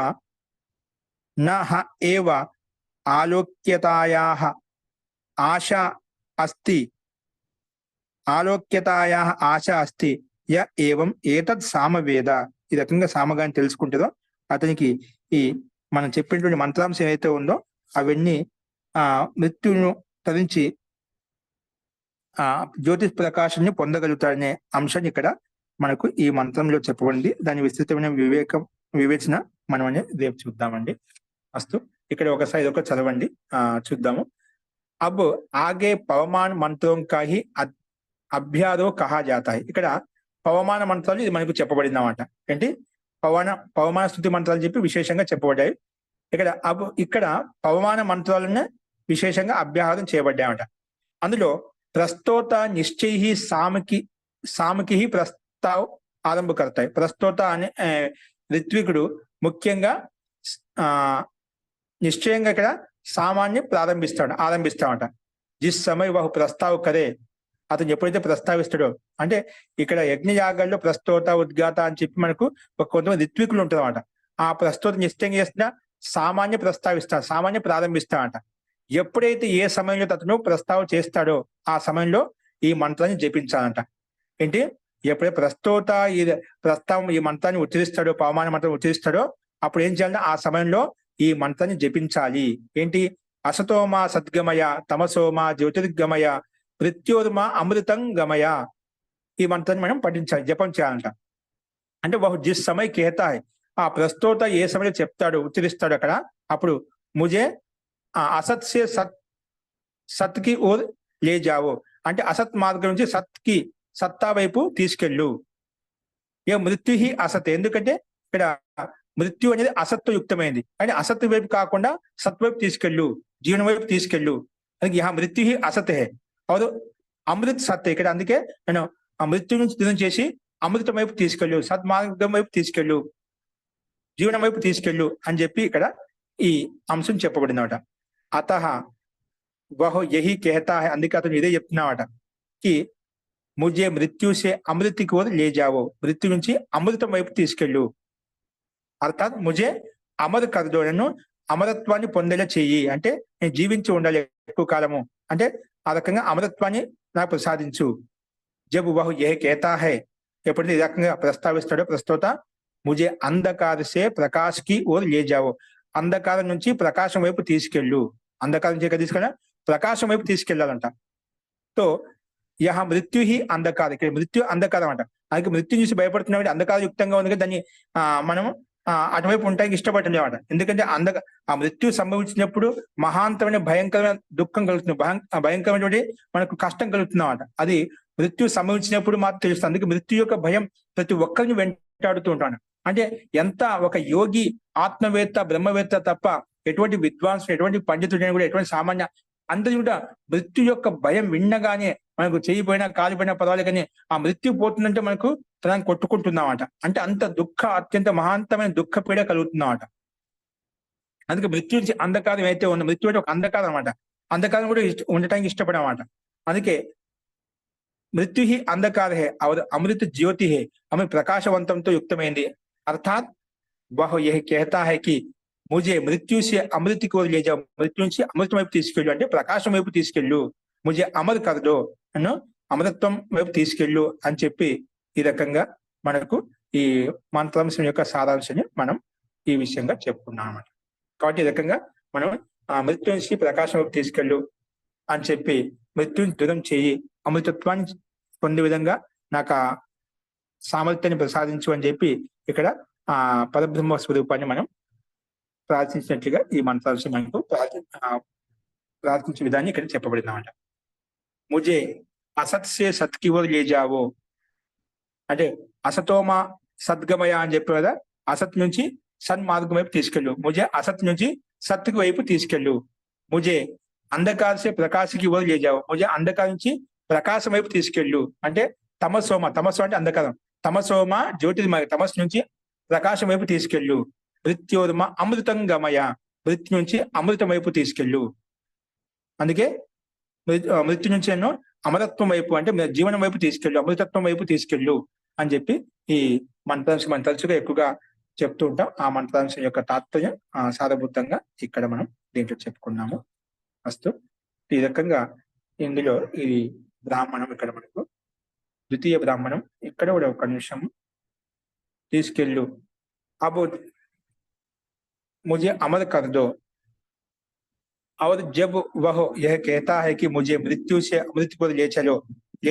నహ ఏవ ఆలోక్యతాయాః ఆశా అస్తి య ఏవం ఏతద్ సామవేద. ఈ రకంగా సామగాన్ని తెలుసుకుంటుందో అతనికి ఈ మనం చెప్పినటువంటి మంత్రాంశం ఏదైతే ఉందో అవన్నీ మృత్యువును తరించి జ్యోతిష్ ప్రకాశాన్ని పొందగలుగుతాడనే అంశాన్ని ఇక్కడ మనకు ఈ మంత్రంలో చెప్పబడింది. దాని విస్తృతమైన వివేచన మనం రేపు చూద్దామండి. అస్తు ఇక్కడ ఒకసారి ఒక చదవండి, చూద్దాము. అబ్ ఆగే పవమాన్ మంత్రం కాహి అభ్యాదో కహా జాతాయి. ఇక్కడ పవమాన మంత్రాలు ఇది మనకు చెప్పబడింది అన్నమాట. ఏంటి పవమాన స్థుతి మంత్రాలు చెప్పి విశేషంగా చెప్పబడ్డాయి. ఇక్కడ పవమాన మంత్రాలనే విశేషంగా అభ్యాహారం చేయబడ్డాయన్నమాట. అందులో ప్రస్తోత నిశ్చయి సామకి ప్రస్తావ్ ఆరంభకర్తాయి. ప్రస్తోత అనే ఋత్వికుడు ముఖ్యంగా నిశ్చయంగా ఇక్కడ సామాన్య ఆరంభిస్తామట. జిస్ సమయ వహు ప్రస్తావ్ కరే, అతను ఎప్పుడైతే ప్రస్తావిస్తాడో అంటే ఇక్కడ యజ్ఞయాగాల్లో ప్రస్తోత ఉద్గాత అని చెప్పి మనకు కొంతమంది ఋత్వికులు ఉంటారు అన్నమాట. ఆ ప్రస్తోత నిశ్చయంగా చేసిన సామాన్య ప్రారంభిస్తాడంట. ఎప్పుడైతే ఏ సమయంలో అతను ప్రస్తావన చేస్తాడో ఆ సమయంలో ఈ మంత్రాన్ని జపించాలంట. ఏంటి ఎప్పుడైతే ప్రస్తోత ఈ మంత్రాన్ని ఉచ్చరిస్తాడో, పవమాన మంత్రం ఉచ్చరిస్తాడో అప్పుడు ఏం చేయాలంటే ఆ సమయంలో ఈ మంత్రాన్ని జపించాలి. ఏంటి అసతోమా సద్గమయ, తమసోమా జ్యోతిర్గమయ, మృత్యోర్మా అమృతం గమయ ఈ మంత్రాన్ని మనం పఠించాలి, జపం చేయాలంట. అంటే వహు జిస్ సమయ కేతా హై, ఆ ప్రస్తోత ఏ సమయంలో చెప్తాడు, ఉచ్చరిస్తాడు అక్కడ, అప్పుడు ముజే అసత్ సే సత్ కి ఓర్ లే జావో, అంటే అసత్ మార్గం నుంచి సత్తా వైపు తీసుకెళ్ళు. ఏ మృత్యు హి అసత్, ఎందుకంటే ఇక్కడ మృత్యు అనేది అసత్వ యుక్తమైంది, కానీ అసత్ వైపు కాకుండా సత్ వైపు తీసుకెళ్ళు, జీవనం వైపు తీసుకెళ్ళు. అందుకే మృత్యు హి అసత్ హే అవును అమృత్ సత్, ఇక్కడ అందుకే నేను ఆ మృత్యు నుంచి దూరం చేసి అమృతం వైపు తీసుకెళ్ళు, సద్మార్గం వైపు తీసుకెళ్ళు, జీవనం వైపు తీసుకెళ్ళు అని చెప్పి ఇక్కడ ఈ అంశం చెప్పబడిందట. అతః వహు యహి कहता है, అందుకే అతను ఇదే చెప్తున్నావట, కి ముజే మృత్యు సే అమృతి కో లే జావో, మృత్యు నుంచి అమృతం వైపు తీసుకెళ్ళు. అర్థాత్ ముజే అమర్ కర్దో, నన్ను అమరత్వాన్ని పొందేలా చెయ్యి, అంటే నేను జీవించి ఉండాలి ఎక్కువ కాలము, అంటే ఆ రకంగా అమరత్వాన్ని నాకు ప్రసాదించు. జబ్ వహు యహ कहता है, ఎప్పుడైతే ఈ రకంగా ప్రస్తావిస్తాడో ప్రస్తుత, ముజే అంధకార సే ప్రకాశ్ కి ఓర్ లే జావో, అంధకారం నుంచి ప్రకాశం వైపు తీసుకెళ్ళు, అంధకారం నుంచి ఎక్కడ తీసుకెళ్ళా, ప్రకాశం వైపు తీసుకెళ్లాలంట. తో యహ మృత్యు హి అంధకారం, ఇక్కడ మృత్యు అంధకారం అంట. అందుకే మృత్యు చూసి భయపడుతున్నాడు, అంధకార యుక్తంగా ఉంది కదా, దాన్ని మనం అటువైపు ఉంటానికి ఇష్టపడలేమాట. ఎందుకంటే ఆ మృత్యు సంభవించినప్పుడు మహాంతమైన భయంకరమైన దుఃఖం కలుగుతుంది, భయంకరమైనటువంటి మనకు కష్టం కలుగుతుందన్నమాట. అది మృత్యు సంభవించినప్పుడు మాత్రం తెలుస్తుంది. అందుకే మృత్యు యొక్క భయం ప్రతి ఒక్కరిని వెంటాడుతూ ఉంటాడు. అంటే ఎంత ఒక యోగి, ఆత్మవేత్త, బ్రహ్మవేత్త తప్ప ఎటువంటి విద్వాంసుడు, ఎటువంటి పండితుడైనా కూడా, ఎటువంటి సామాన్య అందరూ కూడా మృత్యు యొక్క భయం విన్నగానే మనకు చేయిపోయినా కాలిపోయినా పర్వాలేదు, కానీ ఆ మృత్యు పోతుందంటే మనకు తనని కొట్టుకుంటున్నామట. అంటే అంత అత్యంత మహాంతమైన దుఃఖ పీడ కలుగుతున్నామట. అందుకే మృత్యు నుంచి అంధకారం అయితే ఉన్న, మృత్యు అంటే ఒక అంధకారం అనమాట, అంధకారం కూడా ఉండటానికి ఇష్టపడమాట. అందుకే మృత్యు హి అంధకార హే అమృత జ్యోతి హే, ఆమె ప్రకాశవంతంతో యుక్తమైంది. అర్థాత్ వహు యహి कहता है कि ముజే మృత్యు సే అమృతి కో లే జావో, మృత్యు నుంచి అమృతం వైపు తీసుకెళ్ళు, అంటే ప్రకాశం వైపు తీసుకెళ్ళు. ముజే అమర్ కర్దో, నన్ను అమరత్వం వైపు తీసుకెళ్ళు అని చెప్పి ఈ రకంగా మనకు ఈ మంత్రాంశం యొక్క సారాంశాన్ని మనం ఈ విషయంగా చెప్పుకున్నాం అన్నమాట. కాబట్టి ఈ రకంగా మనం ఆ మృత్యు నుంచి ప్రకాశం వైపు తీసుకెళ్ళు అని చెప్పి, మృత్యుని దూరం చేయి, అమృతత్వాన్ని పొందే విధంగా నాకు ఆ సామర్థ్యాన్ని ప్రసాదించు అని చెప్పి ఇక్కడ ఆ పరబ్రహ్మ స్వరూపాన్ని మనం ప్రార్థించినట్లుగా ఈ మంత్రాంశం మనకు ప్రార్థించే విధాన్ని ఇక్కడ చెప్పబడింది అన్నమాట. ముజే అసత్ సే సత్ కి ఓర్ లే జావో, అంటే అసతోమ సద్గమయ అని చెప్పి కదా, అసత్ నుంచి సన్మార్గం వైపు తీసుకెళ్ళు, ముజే అసత్ నుంచి సత్ వైపు తీసుకెళ్ళు. ముజే అంధకార సే ప్రకాశకి ఓర్ లే జావో, ముజే అంధకారం నుంచి ప్రకాశం వైపు తీసుకెళ్ళు, అంటే తమసోమ అంటే అంధకారం, తమసోమ జ్యోతిర్మయ, తమస్సు నుంచి ప్రకాశం వైపు తీసుకెళ్ళు. మృత్యోర్మ అమృతం గమయ, మృత్యు నుంచి అమృతం వైపు తీసుకెళ్ళు. అందుకే మృత్యు నుంచి ఎన్నో అమరత్వం వైపు, అంటే జీవనం వైపు తీసుకెళ్ళు, అమృతత్వం వైపు తీసుకెళ్ళు అని చెప్పి ఈ మంత్రాంశం మనం తరచుగా ఎక్కువగా చెప్తూ ఉంటాం. ఆ మంత్రాంశం యొక్క తాత్పర్యం సారభూతంగా ఇక్కడ మనం దీంట్లో చెప్పుకున్నాము. అస్తు ఈ రకంగా ఇందులో ఇది బ్రాహ్మణం, ఇక్కడ మనకు ద్వితీయ బ్రాహ్మణం, ఇక్కడ కూడా ఒక నిమిషం తీసుకెళ్ళు. అబో मुझे अमर कर दो, और जब वह यह कहता है कि मुझे मृत्यु से अमृत को ले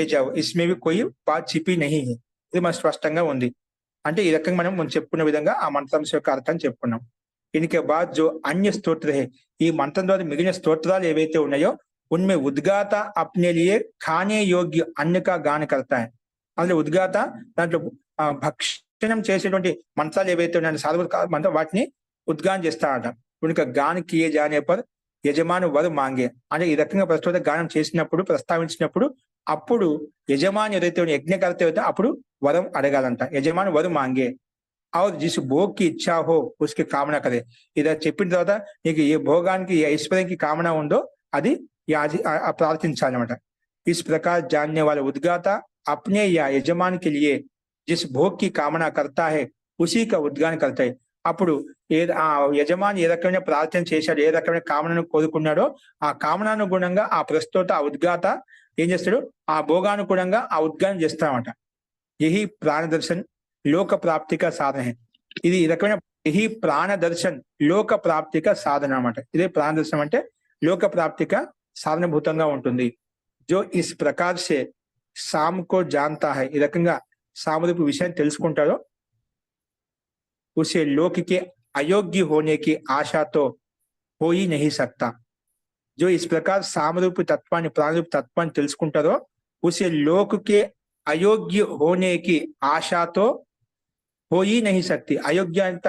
जाओ, इसमें भी कोई बात छिपी नहीं है. ఇది మన స్పష్టంగా ఉంది. అంటే ఈ రకంగా మనం చెప్పుకున్న విధంగా ఆ మంత్రాంశం యొక్క అర్థాన్ని చెప్పుకున్నాం. ఇన్కే బాద్ జో అన్య స్తోత్ర హే, ఈ మంత్రం ద్వారా మిగిలిన స్తోత్రాలు ఏవైతే ఉన్నాయో ఉన్మే ఉద్గాత అప్నే లియే ఖానే యోగ్య అన్య కా గాన కర్తా హై. అందులో ఉద్గాత దాంట్లో భక్షణం చేసేటువంటి మంత్రాలు ఏవైతే ఉన్నాయో సాధువు మంత్రం, వాటిని ఉద్గానం చేస్తాడట. ఉనక గాన కియే జానే పర్ యజమాని వరు మాంగే, అంటే ఈ రకంగా ప్రస్తుత గానం చేసినప్పుడు, ప్రస్తావించినప్పుడు అప్పుడు యజమాని ఏదైతే యజ్ఞకర్త అయితే అప్పుడు వరం అడగాలంట. యజమాని వరు మాంగే और जिस भोग की इच्छा हो उसकी कामना करे. ఇలా చెప్పిన తర్వాత నీకు ఏ భోగానికి, ఏ ఐశ్వర్యానికి కామన ఉందో అది ప్రార్థించాలన్నమాట. इस प्रकार जानने वाला उद्गाता अपने या यजमान के लिए जिस भोग की कामना करता है उसी का उद्गान करता है. అప్పుడు ఆ యజమాని ఏ రకమైన ప్రార్థన చేశాడు, ఏ రకమైన కామనను కోరుకున్నాడో ఆ కామనానుగుణంగా ఆ ప్రస్తుత ఆ ఉద్గాత ఏం చేస్తాడు, ఆ భోగానుగుణంగా ఆ ఉద్గానం చేస్తామట. యహి ప్రాణదర్శన్ లోక ప్రాప్తిక సాధన. ఇది ఈ రకమైన యహి ప్రాణదర్శన్ లోక ప్రాప్తిక సాధన అన్నమాట. ఇదే ప్రాణదర్శనం అంటే లోక ప్రాప్తిక సాధనభూతంగా ఉంటుంది. జో ఇస్ ప్రకార్ సే సామ్ కో జాంతా హై, ఈ రకంగా సామరూపు విషయాన్ని తెలుసుకుంటారో ఉసే లోక్ కే అయోగ్య హోనే కి ఆశాతో हो ही नहीं सकता। जो इस प्रकार सामरूप तत्वाన్ని प्राणरूप तत्वाన్ని తెలుసుకుంటారో उसे लोक के अयोग्य होने की ఆశతో हो ही नहीं सकती। అయోగ్యత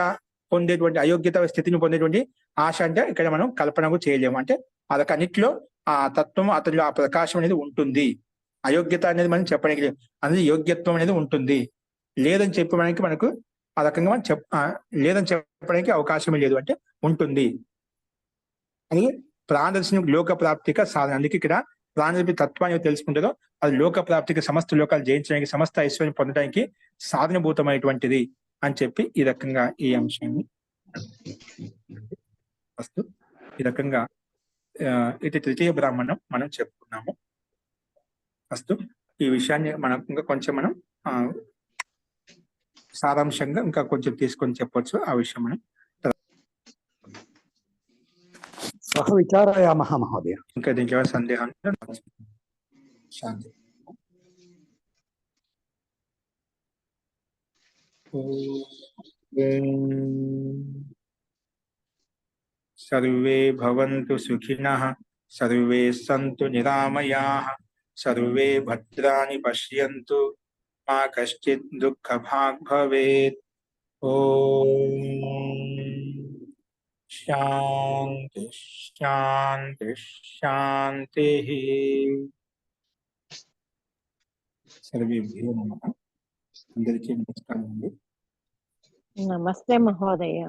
పొందేటువంటి అయోగ్యత స్థితిని పొందేటువంటి ఆశ అంటే ఇక్కడ మనం కల్పనకు చేయలేము, అంటే అదొకన్నిట్లో ఆ తత్వం అతనిలో ఆ ప్రకాశం అనేది ఉంటుంది, అయోగ్యత అనేది మనం చెప్పడానికి లేదు, అనేది యోగ్యత్వం అనేది ఉంటుంది, లేదని చెప్పడానికి మనకు ఆ రకంగా మనం లేదని చెప్పడానికి అవకాశమే లేదు, అంటే ఉంటుంది అని ప్రాణదర్శనం లోక ప్రాప్తిక సాధన. అందుకే ఇక్కడ ప్రాణరూపి తత్వాన్ని తెలుసుకుంటుందో అది లోక ప్రాప్తికి సమస్త లోకాలు జయించడానికి సమస్త ఐశ్వర్యం పొందడానికి సాధనభూతమైనటువంటిది అని చెప్పి ఈ రకంగా ఈ అంశాన్ని ఫస్ట్ ఈ రకంగా ఇది తృతీయ బ్రాహ్మణం మనం చెప్పుకున్నాము. ఫస్ట్ ఈ విషయాన్ని మనం ఇంకా కొంచెం మనం సారాంశంగా ఇంకా కొంచెం తీసుకొని చెప్పొచ్చు. ఆ విషయం మనం సహ విచారయామః మహోదయ. ఇంకా దీంట్లో సందేహం శాంతి. सर्वे भवन्तु सुखिनः, सर्वे सन्तु निरामयाः, सर्वे भद्राणि पश्यन्तु, मा कश्चित् दुःखभाग् भवेत्। ओम शांति शांति शांति। सर्वेभ्यो नमः. అందరికీ నమస్కారం అండి. నమస్తే మహోదయ.